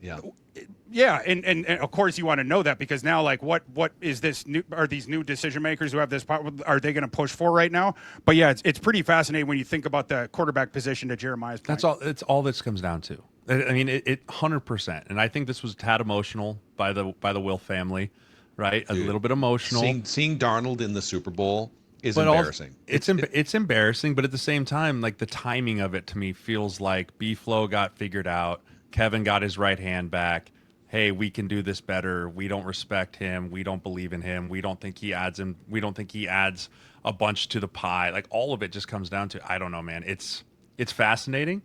Yeah. And of course you want to know that, because now, what is this new? Are these new decision makers who have this power? Are they going to push for right now? But yeah, it's pretty fascinating when you think about the quarterback position to Jeremiah's point. That's all. It's all this comes down to. I mean, it 100%. And I think this was a tad emotional by the Wilf family. Right, a little bit emotional. Seeing Darnold in the Super Bowl is embarrassing. It's embarrassing, but at the same time, the timing of it to me feels like B-Flow got figured out. Kevin got his right hand back. Hey, we can do this better. We don't respect him. We don't believe in him. We don't think he adds him. We don't think he adds a bunch to the pie. All of it just comes down to, I don't know, man. It's fascinating.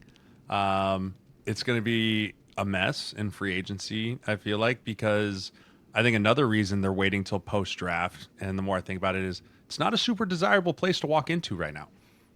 It's going to be a mess in free agency, I feel like, because I think another reason they're waiting till post draft, and the more I think about it, is it's not a super desirable place to walk into right now.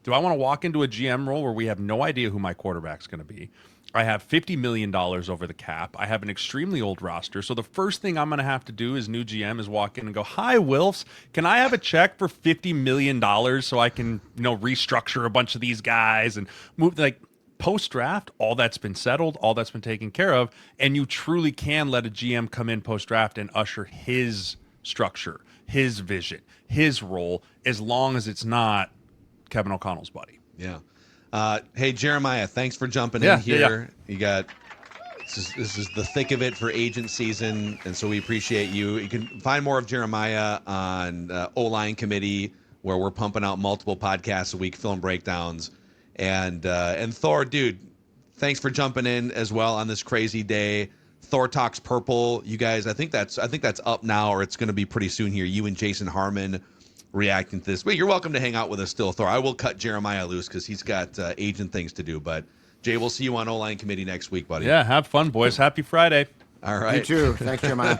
Do I want to walk into a GM role where we have no idea who my quarterback's going to be? I have $50 million over the cap. I have an extremely old roster. So the first thing I'm going to have to do as new GM is walk in and go, "Hi, Wilfs. Can I have a check for $50 million so I can, restructure a bunch of these guys and move?" Like, post-draft, all that's been settled, all that's been taken care of, and you truly can let a GM come in post-draft and usher his structure, his vision, his role, as long as it's not Kevin O'Connell's buddy. Yeah. Hey, Jeremiah, thanks for jumping in here. You got this is the thick of it for agent season, and so we appreciate you. You can find more of Jeremiah on O-Line Committee, where we're pumping out multiple podcasts a week, film breakdowns. And Thor, dude, thanks for jumping in as well on this crazy day. Thor Talks Purple, you guys, I think that's up now, or it's going to be pretty soon here. You and Jason Harmon reacting to this. Wait, you're welcome to hang out with us still, Thor. I will cut Jeremiah loose because he's got agent things to do. But Jay, we'll see you on O-Line Committee next week, buddy. Yeah, have fun, boys. Happy Friday. All right. You too. Thanks, Jeremiah.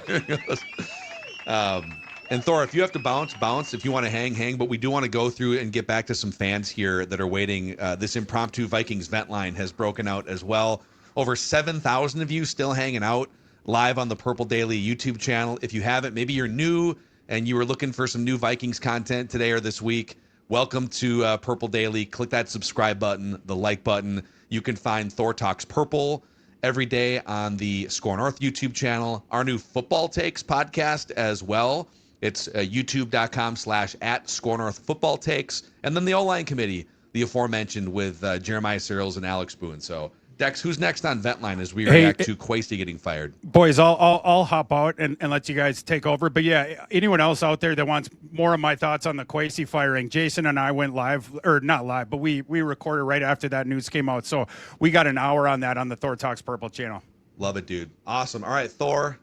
And Thor, if you have to bounce. If you want to hang. But we do want to go through and get back to some fans here that are waiting. This impromptu Vikings vent line has broken out as well. Over 7,000 of you still hanging out live on the Purple Daily YouTube channel. If you haven't, maybe you're new and you were looking for some new Vikings content today or this week, welcome to Purple Daily. Click that subscribe button, the like button. You can find Thor Talks Purple every day on the Score North YouTube channel. Our new Football Takes podcast as well. It's youtube.com/@ScoreNorthFootballTakes. And then the O-Line Committee, the aforementioned, with Jeremiah Sirles and Alex Boone. So, Dex, who's next on Ventline as we react to Kwesi getting fired? Boys, I'll hop out and let you guys take over. But yeah, anyone else out there that wants more of my thoughts on the Kwesi firing, Jason and I went live, or not live, but we recorded right after that news came out. So we got an hour on that on the Thor Talks Purple channel. Love it, dude. Awesome. All right, Thor,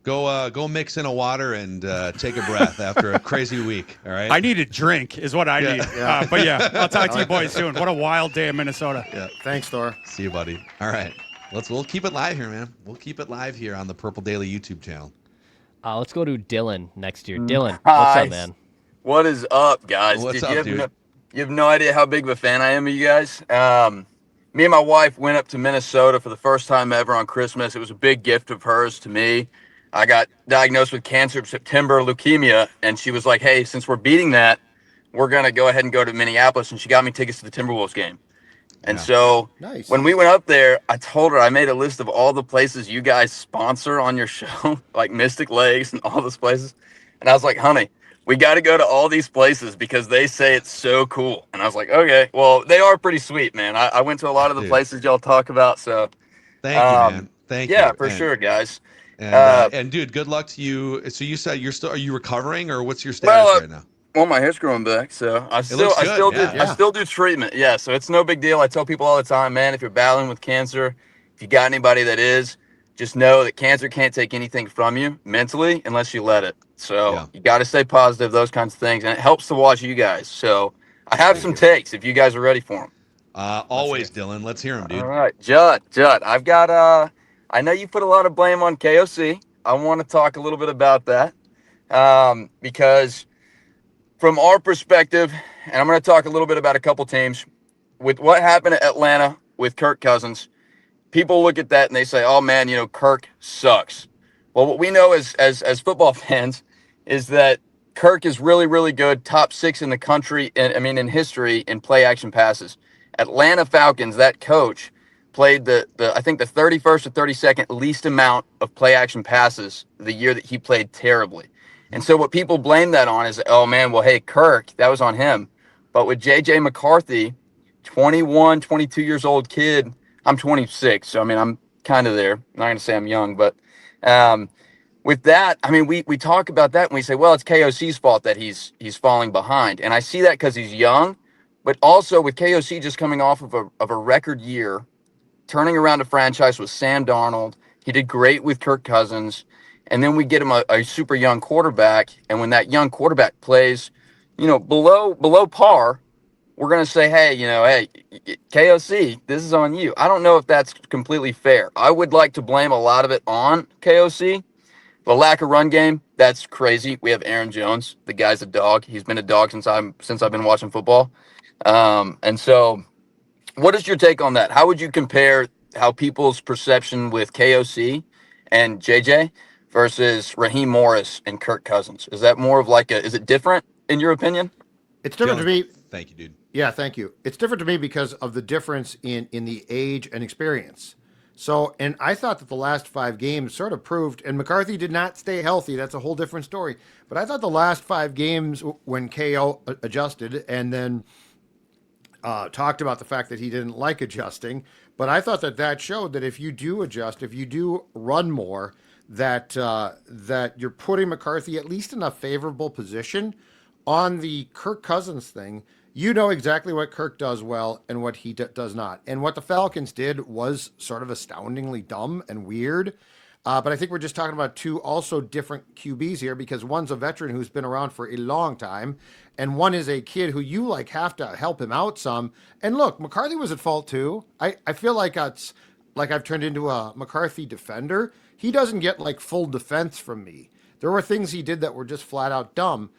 go mix in a water and take a breath after a crazy week. All right. I need a drink is what I need. Yeah. But yeah, I'll talk to you boys soon. What a wild day in Minnesota. Yeah. Thanks, Thor. See you, buddy. All right. We'll keep it live here, man. We'll keep it live here on the Purple Daily YouTube channel. Let's go to Dylan next year. Dylan, what's Hi. up, man? What is up, guys? What's up, dude? You have no idea how big of a fan I am of you guys. Me and my wife went up to Minnesota for the first time ever on Christmas. It was a big gift of hers to me. I got diagnosed with cancer in September, leukemia, and she was like, "Hey, since we're beating that, we're going to go ahead and go to Minneapolis." And she got me tickets to the Timberwolves game. And so Nice. when we went up there, I told her I made a list of all the places you guys sponsor on your show, like Mystic Lakes and all those places. And I was like, "Honey, we got to go to all these places because they say it's so cool." And I was like, "Okay, well, they are pretty sweet, man." I went to a lot of the places y'all talk about. So thank you, man. Thank you. Yeah, for sure, guys. And dude, good luck to you. So you said are you recovering, or what's your status right now? Well, my hair's growing back, so I still do treatment. Yeah, so it's no big deal. I tell people all the time, man, if you're battling with cancer, if you got anybody that is, just know that cancer can't take anything from you mentally unless you let it. So you got to stay positive, those kinds of things, and it helps to watch you guys. So I have some takes if you guys are ready for them. Always, Dylan. Let's hear them, dude. All right, Judd, I've got I know you put a lot of blame on KOC. I want to talk a little bit about that because from our perspective, and I'm going to talk a little bit about a couple teams, with what happened at Atlanta with Kirk Cousins, people look at that and they say, "Oh man, Kirk sucks." Well, what we know as football fans is that Kirk is really, really good, top 6 in the country, in history in play action passes. Atlanta Falcons, that coach played I think the 31st or 32nd least amount of play action passes the year that he played terribly. And so what people blame that on is, "Oh man, well, hey, Kirk, that was on him." But with JJ McCarthy, 21, 22 years old kid, I'm 26. So, I'm kind of there. I'm not going to say I'm young, but with that, we talk about that and we say, well, it's KOC's fault that he's falling behind. And I see that because he's young, but also with KOC just coming off of a record year, turning around a franchise with Sam Darnold. He did great with Kirk Cousins. And then we get him a super young quarterback. And when that young quarterback plays, below par, we're going to say, hey, KOC, this is on you. I don't know if that's completely fair. I would like to blame a lot of it on KOC. But lack of run game, that's crazy. We have Aaron Jones. The guy's a dog. He's been a dog since I've been watching football. And so, what is your take on that? How would you compare how people's perception with KOC and JJ versus Raheem Morris and Kirk Cousins? Is that more of like is it different in your opinion? It's different to me. Thank you, dude. Yeah, thank you. It's different to me because of the difference in the age and experience. So, and I thought that the last 5 games sort of proved, and McCarthy did not stay healthy. That's a whole different story. But I thought the last 5 games when KO adjusted and then talked about the fact that he didn't like adjusting, but I thought that showed that if you do adjust, if you do run more, that that you're putting McCarthy at least in a favorable position. On the Kirk Cousins thing, you know exactly what Kirk does well and what he does not. And what the Falcons did was sort of astoundingly dumb and weird. But I think we're just talking about 2 also different QBs here, because one's a veteran who's been around for a long time, and one is a kid who you have to help him out some. And look, McCarthy was at fault too. I feel like it's like I've turned into a McCarthy defender. He doesn't get full defense from me. There were things he did that were just flat out dumb.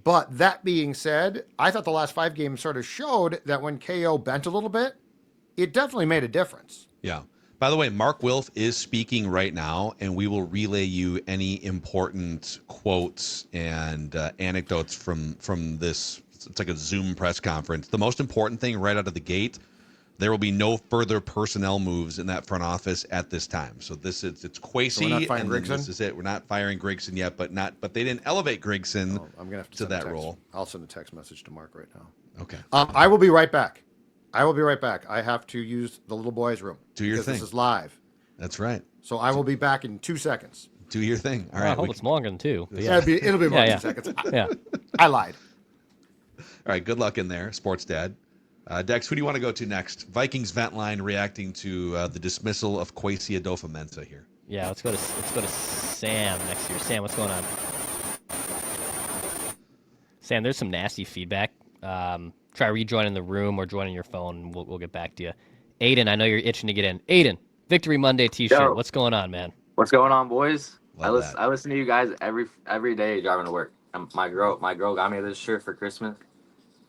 But that being said, I thought the last 5 games sort of showed that when KO bent a little bit, it definitely made a difference. Yeah. By the way, Mark Wilf is speaking right now, and we will relay you any important quotes and anecdotes from this. It's like a Zoom press conference. The most important thing right out of the gate, there will be no further personnel moves in that front office at this time. So it's Kwesi, So we're not firing and Grigson? this is it. We're not firing Grigson yet, but they didn't elevate Grigson I'm gonna have to to send a that text. role. I'll send a text message to Mark right now. Okay. I will be right back. I have to use the little boy's room. Do your because thing. This is live. That's right. So I will be back in 2 seconds. Do your thing. All I right. hope it's longer than 2. But Yeah, it'll be more than 2 seconds. Yeah. I lied. All right. Good luck in there, Sports Dad. Dex, who do you want to go to next? Vikings vent line reacting to the dismissal of Kwesi Adofo-Mensah here. Yeah, let's go to Sam next year. Sam, what's going on? Sam, there's some nasty feedback. Try rejoining the room or joining your phone, and we'll get back to you. Aiden, I know you're itching to get in. Aiden, Victory Monday T-shirt. Yo. What's going on, man? What's going on, boys? I Love listen to you guys every day driving to work. My girl got me this shirt for Christmas,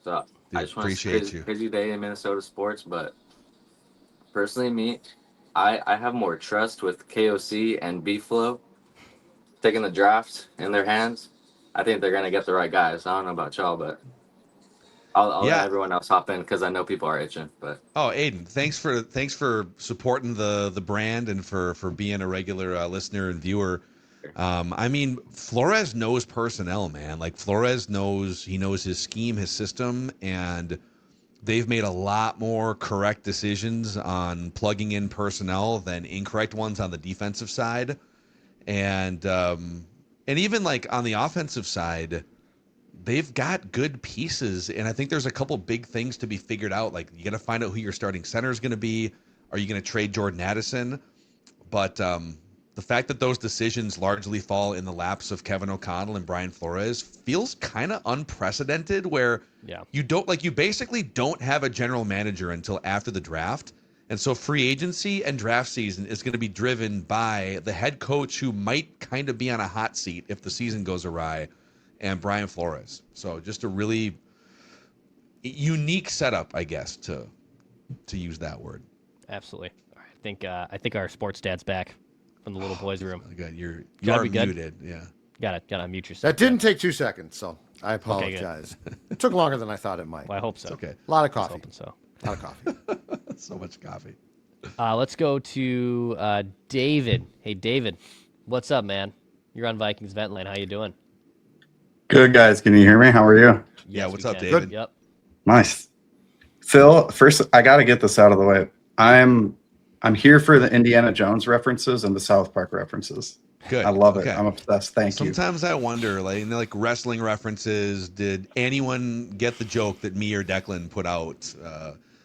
so Dude, I just want appreciate to you. crazy day in Minnesota sports. But personally, me, I have more trust with KOC and B-Flow taking the draft in their hands. I think they're gonna get the right guys. I don't know about y'all, but I'll Yeah. let everyone else hop in because I know people are itching. But Oh, Aiden, thanks for supporting the brand and for being a regular listener and viewer. I mean, Flores knows personnel, man. Like Flores knows his scheme, his system, and they've made a lot more correct decisions on plugging in personnel than incorrect ones on the defensive side. And even on the offensive side, they've got good pieces, and I think there's a couple big things to be figured out. Like, you got to find out who your starting center is going to be. Are you going to trade Jordan Addison? But the fact that those decisions largely fall in the laps of Kevin O'Connell and Brian Flores feels kind of unprecedented, where you basically don't have a general manager until after the draft. And so free agency and draft season is going to be driven by the head coach, who might kind of be on a hot seat if the season goes awry, and Brian Flores. So just a really unique setup, I guess, to use that word. Absolutely. All right, I think our sports dad's back from the little boys' room. Good. You Gotta are be good. muted. Yeah. Gotta unmute yourself. That didn't take 2 seconds, so I Okay, good. apologize. It took longer than I thought it might. Well, I hope so. It's okay. A lot of I was coffee. hoping so. A lot of coffee. So much coffee. Let's go to David. Hey, David, what's up, man? You're on Vikings Vent Line. How you doing? Good, guys. Can you hear me? How are you? Yeah, what's up, can. David? Yep. Nice. Phil, first, I got to get this out of the way. I'm here for the Indiana Jones references and the South Park references. Good. I love Okay. it. I'm obsessed. Thank you. Sometimes I wonder, like wrestling references, did anyone get the joke that me or Declan put out?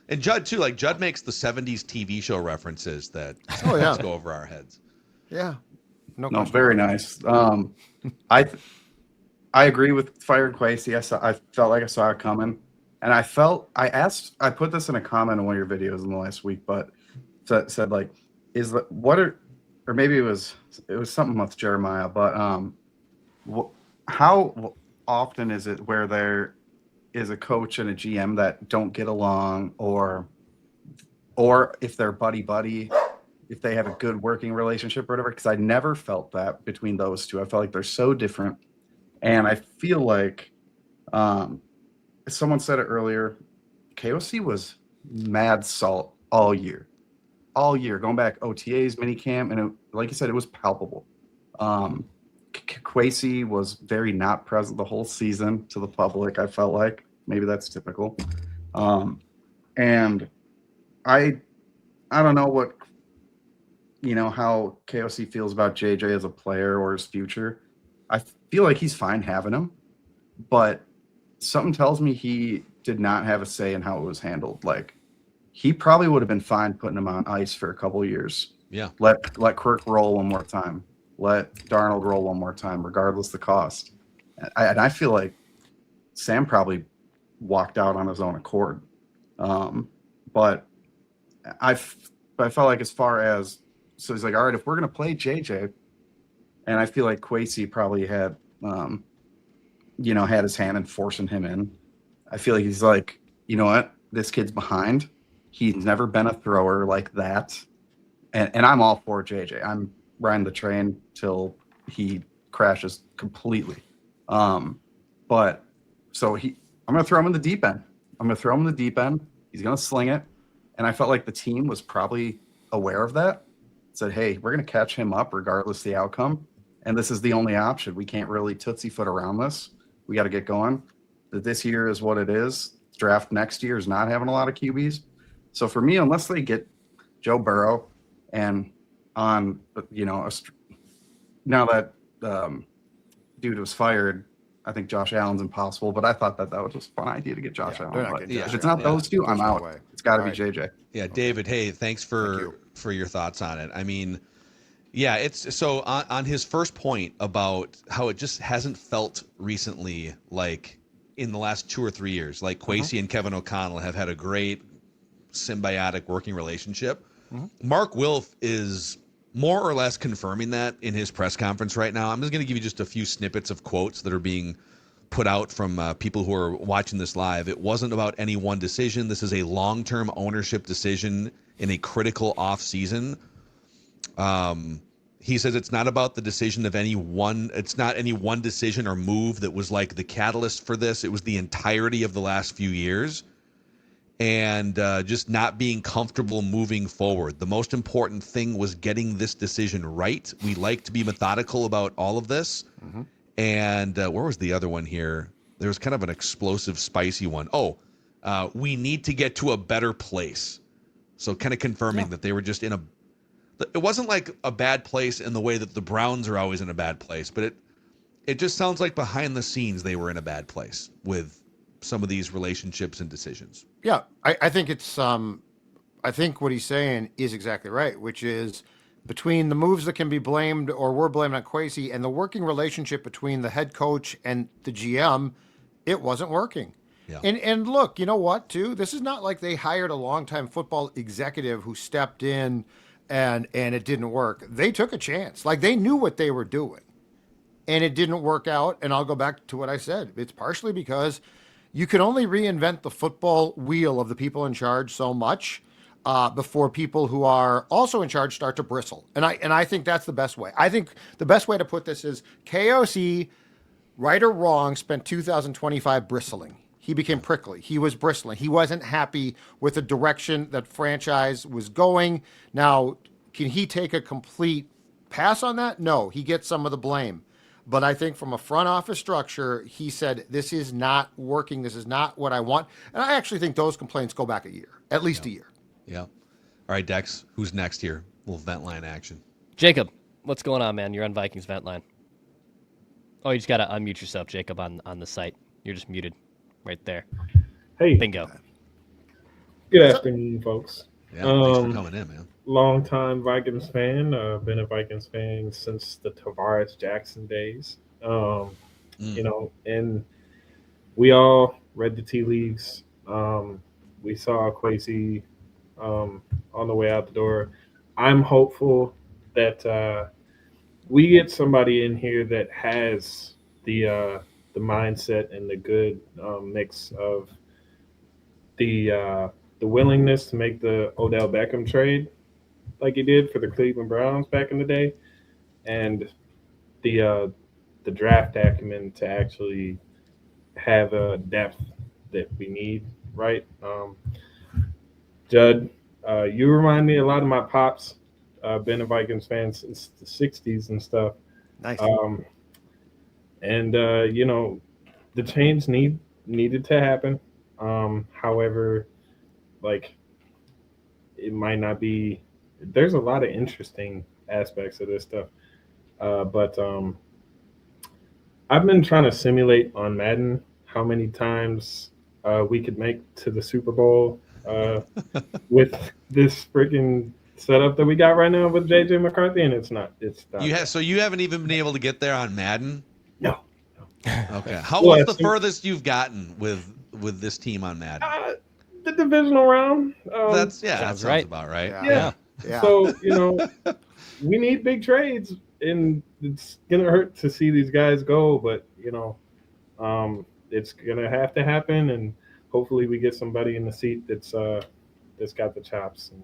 And Judd, too. Like, Judd makes the 70s TV show references that sometimes go over our heads. Yeah. No, very nice. I agree with firing Kwesi. I felt like I saw it coming, and I put this in a comment on one of your videos in the last week, but said like, or maybe it was something with Jeremiah, but how often is it where there is a coach and a GM that don't get along, or if they're buddy, if they have a good working relationship or whatever? Because I never felt that between those two. I felt like they're so different, and I feel like someone said it earlier, KOC was mad salt all year, going back OTAs, minicamp, and like you said, it was palpable. Kwesi was very not present the whole season to the public. I felt like maybe that's typical, and I don't know what how KOC feels about JJ as a player or his future. I feel like he's fine having him, but something tells me he did not have a say in how it was handled. Like, he probably would have been fine putting him on ice for a couple of years. Yeah. Let Kirk roll one more time. Let Darnold roll one more time, regardless the cost. And I feel like Sam probably walked out on his own accord. But I felt like, as far as, so he's like, all right, if we're going to play JJ, and I feel like Kwesi probably had, had his hand in forcing him in. I feel like he's like, you know what? This kid's behind. He's never been a thrower like that. And I'm all for JJ. I'm riding the train till he crashes completely. But so I'm going to throw him in the deep end. He's going to sling it. And I felt like the team was probably aware of that. Said, hey, we're going to catch him up regardless of the outcome. And this is the only option. We can't really tootsie foot around this. We got to get going. This year is what it is. Draft next year is not having a lot of QBs. So for me, unless they get Joe Burrow and on, now that dude was fired, I think Josh Allen's impossible, but I thought that was just a fun idea to get Josh Allen. But if it's not those two, I'm out. It's got to be JJ. Yeah, David, hey, thanks for your thoughts on it. I mean, yeah, it's so on his first point about how it just hasn't felt recently like in the last 2 or 3 years, like Kwesi and Kevin O'Connell have had a great symbiotic working relationship. Mark Wilf is more or less confirming that in his press conference right now. I'm just going to give you just a few snippets of quotes that are being put out from people who are watching this live. It wasn't about any one decision. This is a long-term ownership decision in a critical off-season. He says it's not about the decision of it's not any one decision or move that was like the catalyst for this. It was the entirety of the last few years. And just not being comfortable moving forward. The most important thing was getting this decision right. We like to be methodical about all of this. And where was the other one here? There was kind of an explosive, spicy one. We need to get to a better place. So kind of confirming that they were just in it wasn't like a bad place in the way that the Browns are always in a bad place, but it just sounds like behind the scenes they were in a bad place with some of these relationships and decisions. Yeah, I think it's I think what he's saying is exactly right, which is between the moves that can be blamed or were blamed on Kwesi and the working relationship between the head coach and the GM, it wasn't working. Yeah. And look, you know what, too? This is not like they hired a longtime football executive who stepped in and it didn't work. They took a chance. Like, they knew what they were doing. And it didn't work out. And I'll go back to what I said. It's partially because you can only reinvent the football wheel of the people in charge so much before people who are also in charge start to bristle. And I think that's the best way. I think the best way to put this is KOC, right or wrong, spent 2025 bristling. He became prickly. He was bristling. He wasn't happy with the direction that franchise was going. Now, can he take a complete pass on that? No, he gets some of the blame. But I think from a front office structure, he said, this is not working. This is not what I want. And I actually think those complaints go back a year, at least a year. Yeah. All right, Dex, who's next here? A little vent line action. Jacob, what's going on, man? You're on Vikings vent line. Oh, you just got to unmute yourself, Jacob, on the site. You're just muted right there. Hey. Bingo. Good afternoon, folks. Yeah, thanks for coming in, man. Long-time Vikings fan. Been a Vikings fan since the Tavares Jackson days. And we all read the tea leaves. We saw Kwesi on the way out the door. I'm hopeful that we get somebody in here that has the mindset and the good mix of the willingness to make the Odell Beckham trade like he did for the Cleveland Browns back in the day, and the draft acumen to actually have a depth that we need, right? Judd, you remind me a lot of my pops. Been a Vikings fan since the '60s and stuff. Nice. And you know, the change needed to happen. However, like it might not be. There's a lot of interesting aspects of this stuff, but I've been trying to simulate on Madden how many times we could make to the Super Bowl with this freaking setup that we got right now with JJ McCarthy, and it's not. So you haven't even been able to get there on Madden? No. Okay. What's the furthest you've gotten with this team on Madden? The divisional round. That sounds about right. Yeah. So we need big trades, and it's gonna hurt to see these guys go, but it's gonna have to happen, and hopefully we get somebody in the seat that's got the chops and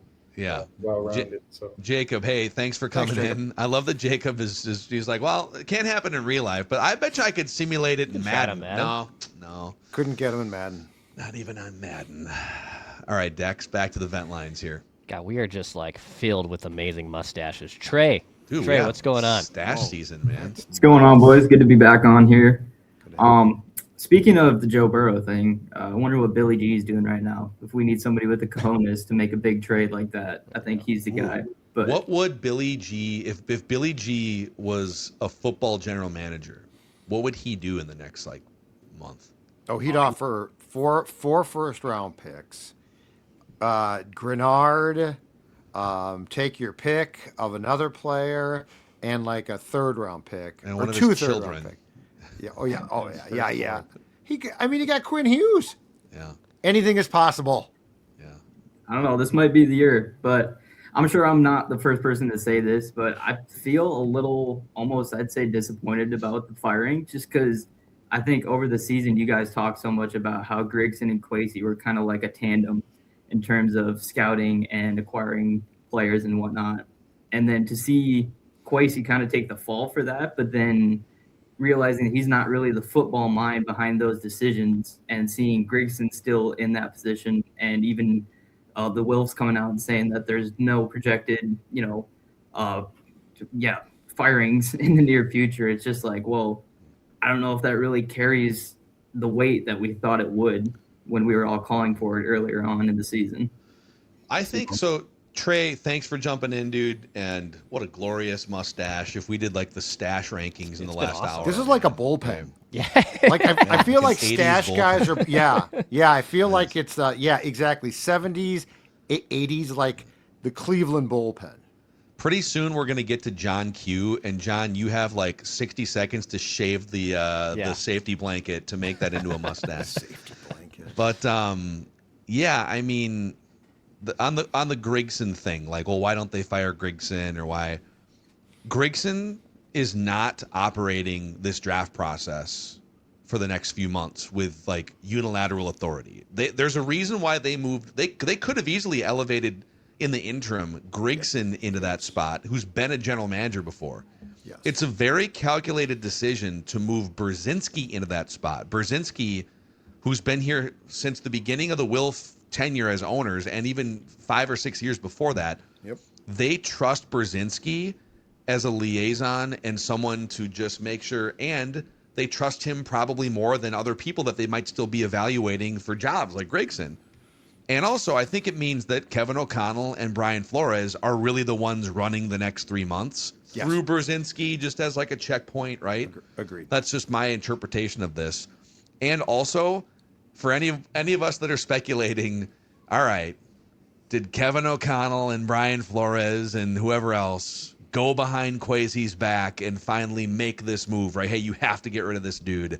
well-rounded. So Jacob, hey, thanks for coming in. I love that Jacob he's like, well, it can't happen in real life, but I bet you I could simulate it in Madden. No. Couldn't get him in Madden. Not even on Madden. All right, Dex, back to the vent lines here. God, we are just like filled with amazing mustaches. Trey, Dude, what's going on? Stash season, man. What's going on, boys? Good to be back on here. Speaking of the Joe Burrow thing, I wonder what Billy G is doing right now. If we need somebody with the cojones to make a big trade like that, I think he's the guy. But what would Billy G, if Billy G was a football general manager, what would he do in the next month? Oh, he'd offer four first-round picks. Grenard, take your pick of another player, and a third-round pick, and or two third-round picks. Yeah. He got Quinn Hughes. Yeah. Anything is possible. Yeah. I don't know. This might be the year, but I'm sure I'm not the first person to say this, but I feel a little, almost, I'd say, disappointed about the firing, just because I think over the season you guys talked so much about how Grigson and Kwesi were kind of like a tandem in terms of scouting and acquiring players and whatnot. And then to see Kwesi kind of take the fall for that, but then realizing he's not really the football mind behind those decisions, and seeing Grigson still in that position, and even the Wilfs coming out and saying that there's no projected, firings in the near future. It's just like, well, I don't know if that really carries the weight that we thought it would when we were all calling for it earlier on in the season. I think so. Trey, thanks for jumping in, dude. And what a glorious mustache. If we did the stash rankings in the last hour. This is like a bullpen. Yeah. I feel like 80s stash bullpen. guys are, yeah. I feel like it's, exactly. 70s, 80s, like the Cleveland bullpen. Pretty soon we're going to get to John Q. And John, you have 60 seconds to shave the safety blanket to make that into a mustache. Safety blanket. But, I mean, on the Grigson thing, why don't they fire Grigson, or why? Grigson is not operating this draft process for the next few months with unilateral authority. There's a reason why they moved. They could have easily elevated in the interim Grigson into that spot, who's been a general manager before. Yes. It's a very calculated decision to move Brzezinski into that spot. Brzezinski, who's been here since the beginning of the Wilf tenure as owners, and even 5 or 6 years before that. Yep. They trust Brzezinski as a liaison and someone to just make sure, and they trust him probably more than other people that they might still be evaluating for jobs like Grigson. And also, I think it means that Kevin O'Connell and Brian Flores are really the ones running the next 3 months through Brzezinski, just as a checkpoint, right? Agreed. That's just my interpretation of this. And also, for any of us that are speculating, all right, did Kevin O'Connell and Brian Flores and whoever else go behind Kwesi's back and finally make this move, right? Hey, you have to get rid of this dude.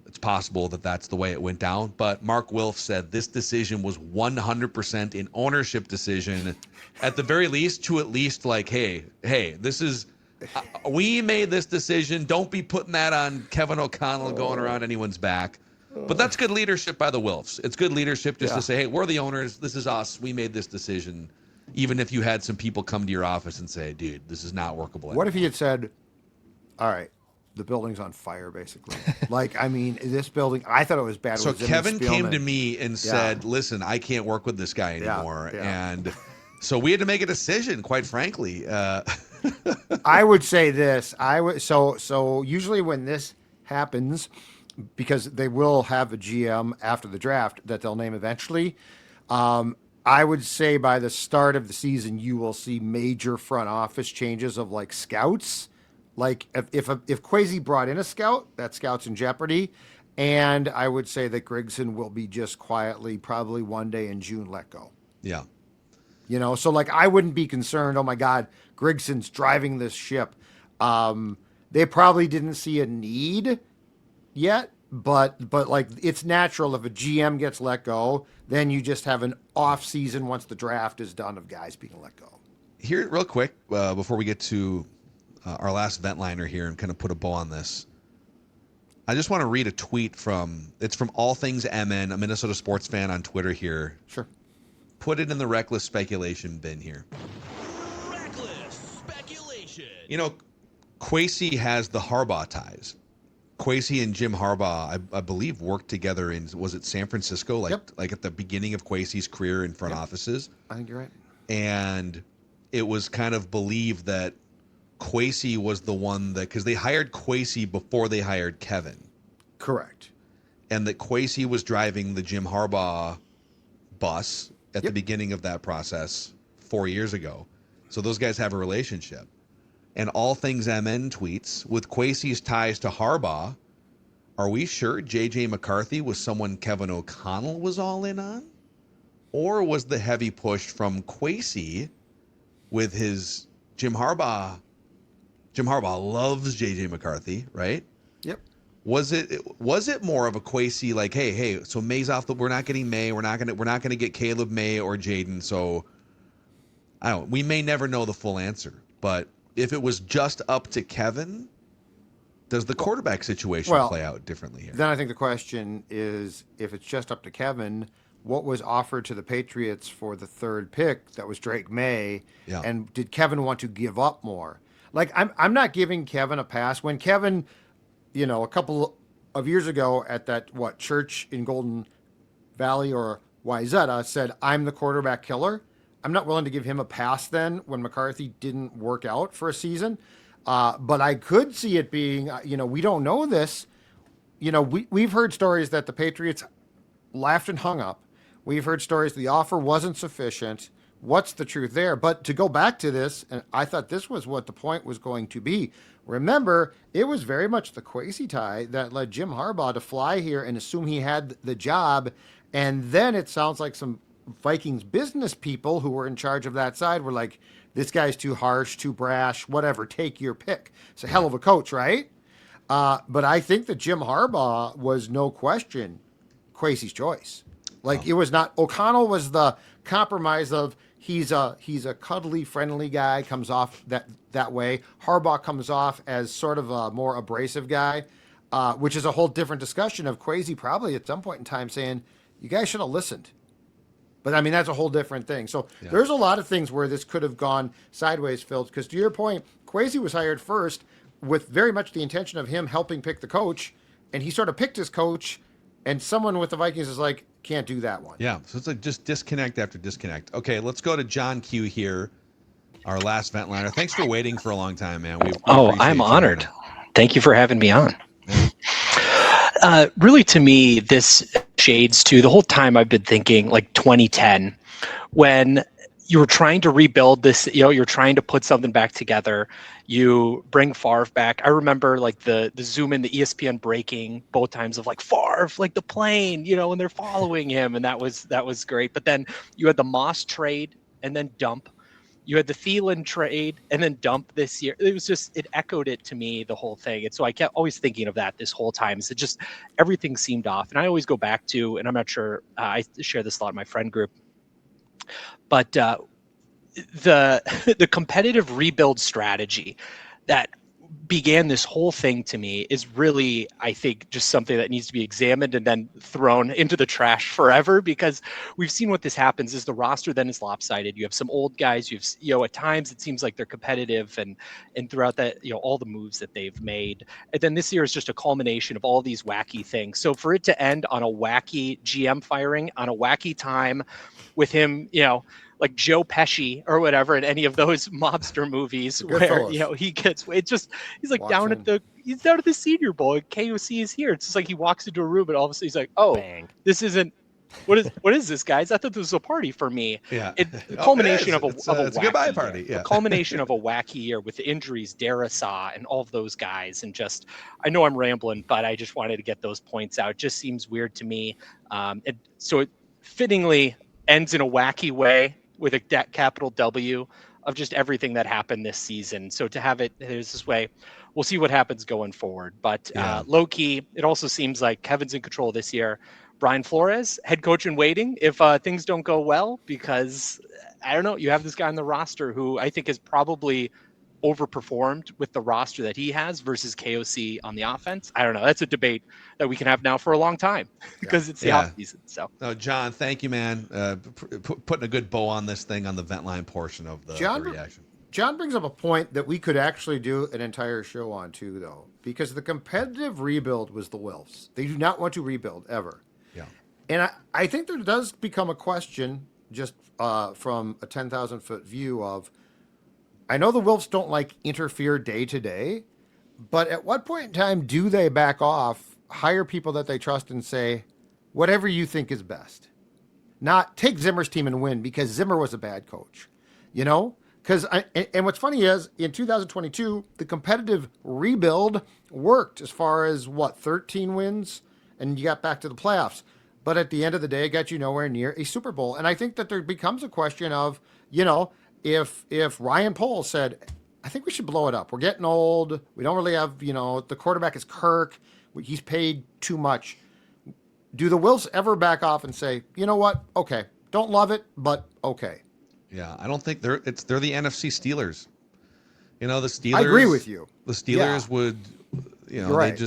it's possible that that's the way it went down. But Mark Wilf said this decision was 100% an ownership decision, at the very least, to at least like, hey, this is, we made this decision. Don't be putting that on Kevin O'Connell going around anyone's back. But that's good leadership by the Wilfs. It's good leadership just to say, hey, we're the owners. This is us. We made this decision. Even if you had some people come to your office and say, dude, this is not workable. What if he had said, all right, the building's on fire, basically? Like, I mean, this building, I thought it was bad. So It was Kevin came Spielman. to me and said, listen, I can't work with this guy anymore. Yeah. And so we had to make a decision, quite frankly. I would say this. So usually when this happens, because they will have a GM after the draft that they'll name eventually, I would say by the start of the season, you will see major front office changes of like scouts. Like if Kwesi brought in a scout, that scout's in jeopardy. And I would say that Grigson will be just quietly, probably one day in June, let go. Yeah. You know, so like I wouldn't be concerned, oh my God, Grigson's driving this ship. They probably didn't see a need yet, but like it's natural if a GM gets let go, then you just have an off season once the draft is done of guys being let go. Here, real quick, before we get to our last vent liner here and kind of put a bow on this, I just want to read a tweet from All Things MN, a Minnesota sports fan on Twitter here. Sure. Put it in the reckless speculation bin here. Reckless speculation. You know, Kwesi has the Harbaugh ties. Kwesi and Jim Harbaugh, I believe, worked together in, was it San Francisco? Like at the beginning of Kwesi's career in front offices. I think you're right. And it was kind of believed that Kwesi was the one that, because they hired Kwesi before they hired Kevin. Correct. And that Kwesi was driving the Jim Harbaugh bus at the beginning of that process 4 years ago. So those guys have a relationship. And All Things MN tweets, with Kwesi's ties to Harbaugh, are we sure J.J. McCarthy was someone Kevin O'Connell was all in on? Or was the heavy push from Kwesi with his Jim Harbaugh? Jim Harbaugh loves J.J. McCarthy, right? Yep. Was it more of a Kwesi like, hey, so May's off we're not getting May, we're not gonna get Caleb May or Jaden, so we may never know the full answer, but if it was just up to Kevin, does the quarterback situation play out differently here? Then I think the question is, if it's just up to Kevin, what was offered to the Patriots for the third pick that was Drake May? Yeah. And did Kevin want to give up more? Like, I'm not giving Kevin a pass. When Kevin, you know, a couple of years ago at that, church in Golden Valley or Wayzata said, I'm the quarterback killer. I'm not willing to give him a pass then when McCarthy didn't work out for a season. But I could see it being, we don't know this. We've heard stories that the Patriots laughed and hung up. We've heard stories the offer wasn't sufficient. What's the truth there? But to go back to this, and I thought this was what the point was going to be. Remember, it was very much the Kwesi tie that led Jim Harbaugh to fly here and assume he had the job. And then it sounds like some Vikings business people who were in charge of that side were like, this guy's too harsh, too brash, whatever, take your pick. It's a hell of a coach, right? But I think that Jim Harbaugh was no question Kwesi's choice. Like, it was not, O'Connell was the compromise of he's a cuddly, friendly guy, comes off that way. Harbaugh comes off as sort of a more abrasive guy, which is a whole different discussion of Kwesi probably at some point in time saying, you guys should have listened. But I mean, that's a whole different thing. So there's a lot of things where this could have gone sideways, Phil, because to your point, Kwesi was hired first with very much the intention of him helping pick the coach. And he sort of picked his coach, and someone with the Vikings is like, can't do that one. Yeah. So it's like just disconnect after disconnect. Okay. Let's go to John Q here, our last vent liner. Thanks for waiting for a long time, man. I'm honored. Thank you for having me on. Really, to me, this shades to the whole time I've been thinking like 2010, when you were trying to rebuild this, you're trying to put something back together. You bring Favre back. I remember like the zoom in, the ESPN breaking both times of like Favre, like the plane, and they're following him. And that was great. But then you had the Moss trade and then dump. you had the Thielen trade and then dump this year. It was just, it echoed it to me, the whole thing. And so I kept always thinking of that this whole time. So just everything seemed off. And I always go back to, and I'm not sure, I share this a lot in my friend group, but the the competitive rebuild strategy that began this whole thing to me is really, I think, just something that needs to be examined and then thrown into the trash forever, because we've seen what this happens is the roster then is lopsided. You have some old guys, at times it seems like they're competitive and throughout that, all the moves that they've made. And then this year is just a culmination of all these wacky things. So for it to end on a wacky GM firing on a wacky time with him, like Joe Pesci or whatever in any of those mobster movies where he gets he's like down at the Senior Bowl and KOC is here. It's just like he walks into a room and all of a sudden he's like, oh, this isn't what is this, guys? I thought this was a party for me. Yeah, the culmination of a it's a goodbye party. Yeah, the culmination of a wacky year with the injuries, Darisaw and all of those guys, and just I know I'm rambling, but I just wanted to get those points out. It just seems weird to me. So it fittingly ends in a wacky way with a capital W of just everything that happened this season. So to have it this way, we'll see what happens going forward. But low key, it also seems like Kevin's in control this year. Brian Flores, head coach in waiting if things don't go well, because I don't know, you have this guy on the roster who I think has probably overperformed with the roster that he has versus KOC on the offense. I don't know. That's a debate that we can have now for a long time because it's the offseason. So, no, John, thank you, man. Putting a good bow on this thing on the vent line portion of the reaction. John brings up a point that we could actually do an entire show on too, though, because the competitive rebuild was the Wilfs. They do not want to rebuild ever. Yeah. And I think there does become a question just from a 10,000 foot view of, I know the Wilfs don't like interfere day to day, but at what point in time do they back off, hire people that they trust and say, whatever you think is best? Not take Zimmer's team and win because Zimmer was a bad coach, Because and what's funny is in 2022, the competitive rebuild worked as far as 13 wins, and you got back to the playoffs. But at the end of the day, it got you nowhere near a Super Bowl. And I think that there becomes a question of, if Ryan Poles said, I think we should blow it up. We're getting old. We don't really have, the quarterback is Kirk. He's paid too much. Do the Wilfs ever back off and say, you know what? Okay. Don't love it, but okay. Yeah, I don't think they're the NFC Steelers. The Steelers. I agree with you. The Steelers would, right.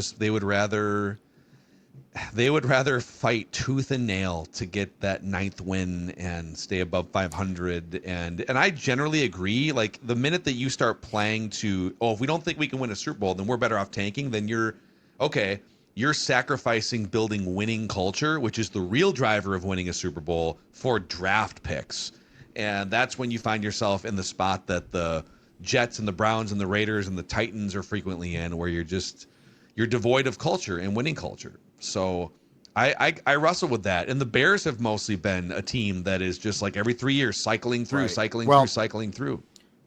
they would rather fight tooth and nail to get that 9th win and stay above 500. And I generally agree. Like the minute that you start playing to, if we don't think we can win a Super Bowl, then we're better off tanking. Then you're sacrificing building winning culture, which is the real driver of winning a Super Bowl, for draft picks. And that's when you find yourself in the spot that the Jets and the Browns and the Raiders and the Titans are frequently in, where you're devoid of culture and winning culture. So I wrestle with that. And the Bears have mostly been a team that is just like every 3 years cycling through.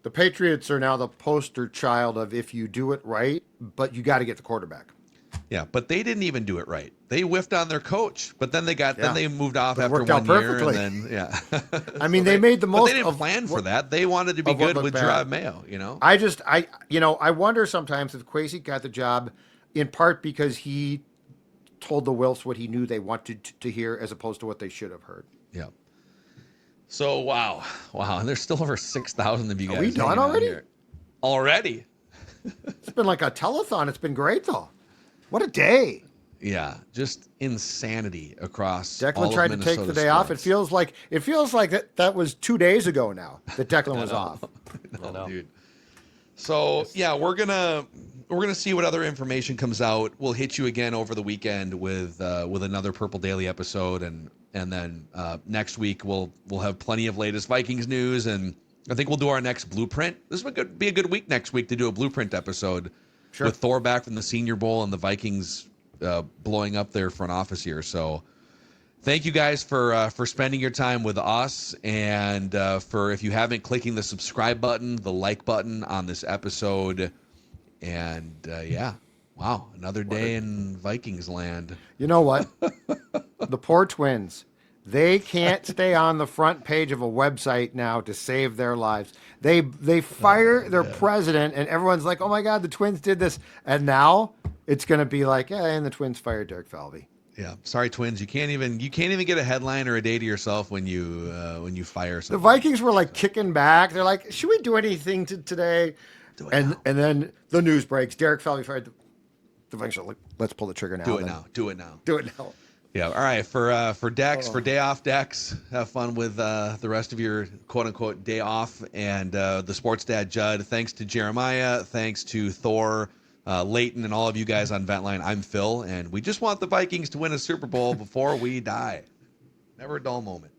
The Patriots are now the poster child of if you do it right, but you got to get the quarterback. Yeah, but they didn't even do it right. They whiffed on their coach, but then they moved off after 1 year, perfectly. and then I mean, they made the most. But they didn't plan for that. They wanted to be good with Gerard Mayo. I wonder sometimes if Kwesi got the job in part because he told the Wilfs what he knew they wanted to hear as opposed to what they should have heard. Yeah. So wow, and there's still over 6,000 of you guys. Are we done already? Already. It's been like a telethon. It's been great though. What a day. Yeah, just insanity across. Declan tried to take the day off. It feels like that was 2 days ago now that Declan was off. No, dude. So yeah, we're gonna see what other information comes out. We'll hit you again over the weekend with another Purple Daily episode, and then next week we'll have plenty of latest Vikings news, and I think we'll do our next blueprint. This would be a good week next week to do a blueprint episode. Sure. With Thor back from the Senior Bowl and the Vikings blowing up their front office here. So thank you guys for spending your time with us, and for, if you haven't, clicking the subscribe button, the like button on this episode. And another day in Vikings land. You know what? The poor Twins. They can't stay on the front page of a website now to save their lives. They fire their president, and everyone's like, "Oh my God, the Twins did this!" And now it's going to be like, "Yeah, and the Twins fired Derek Falvey." Yeah, sorry, Twins. You can't even get a headline or a day to yourself when you fire The someone. Vikings were like kicking back. They're like, "Should we do anything today?" And then the news breaks. Derek Falvey fired. The Vikings are like, "Let's pull the trigger now." Do it now. Do it now. Do it now. Yeah. All right. For Dex, for day off Dex, have fun with the rest of your quote unquote day off. And the sports dad Judd. Thanks to Jeremiah. Thanks to Thor, Leighton, and all of you guys on Ventline. I'm Phil, and we just want the Vikings to win a Super Bowl before we die. Never a dull moment.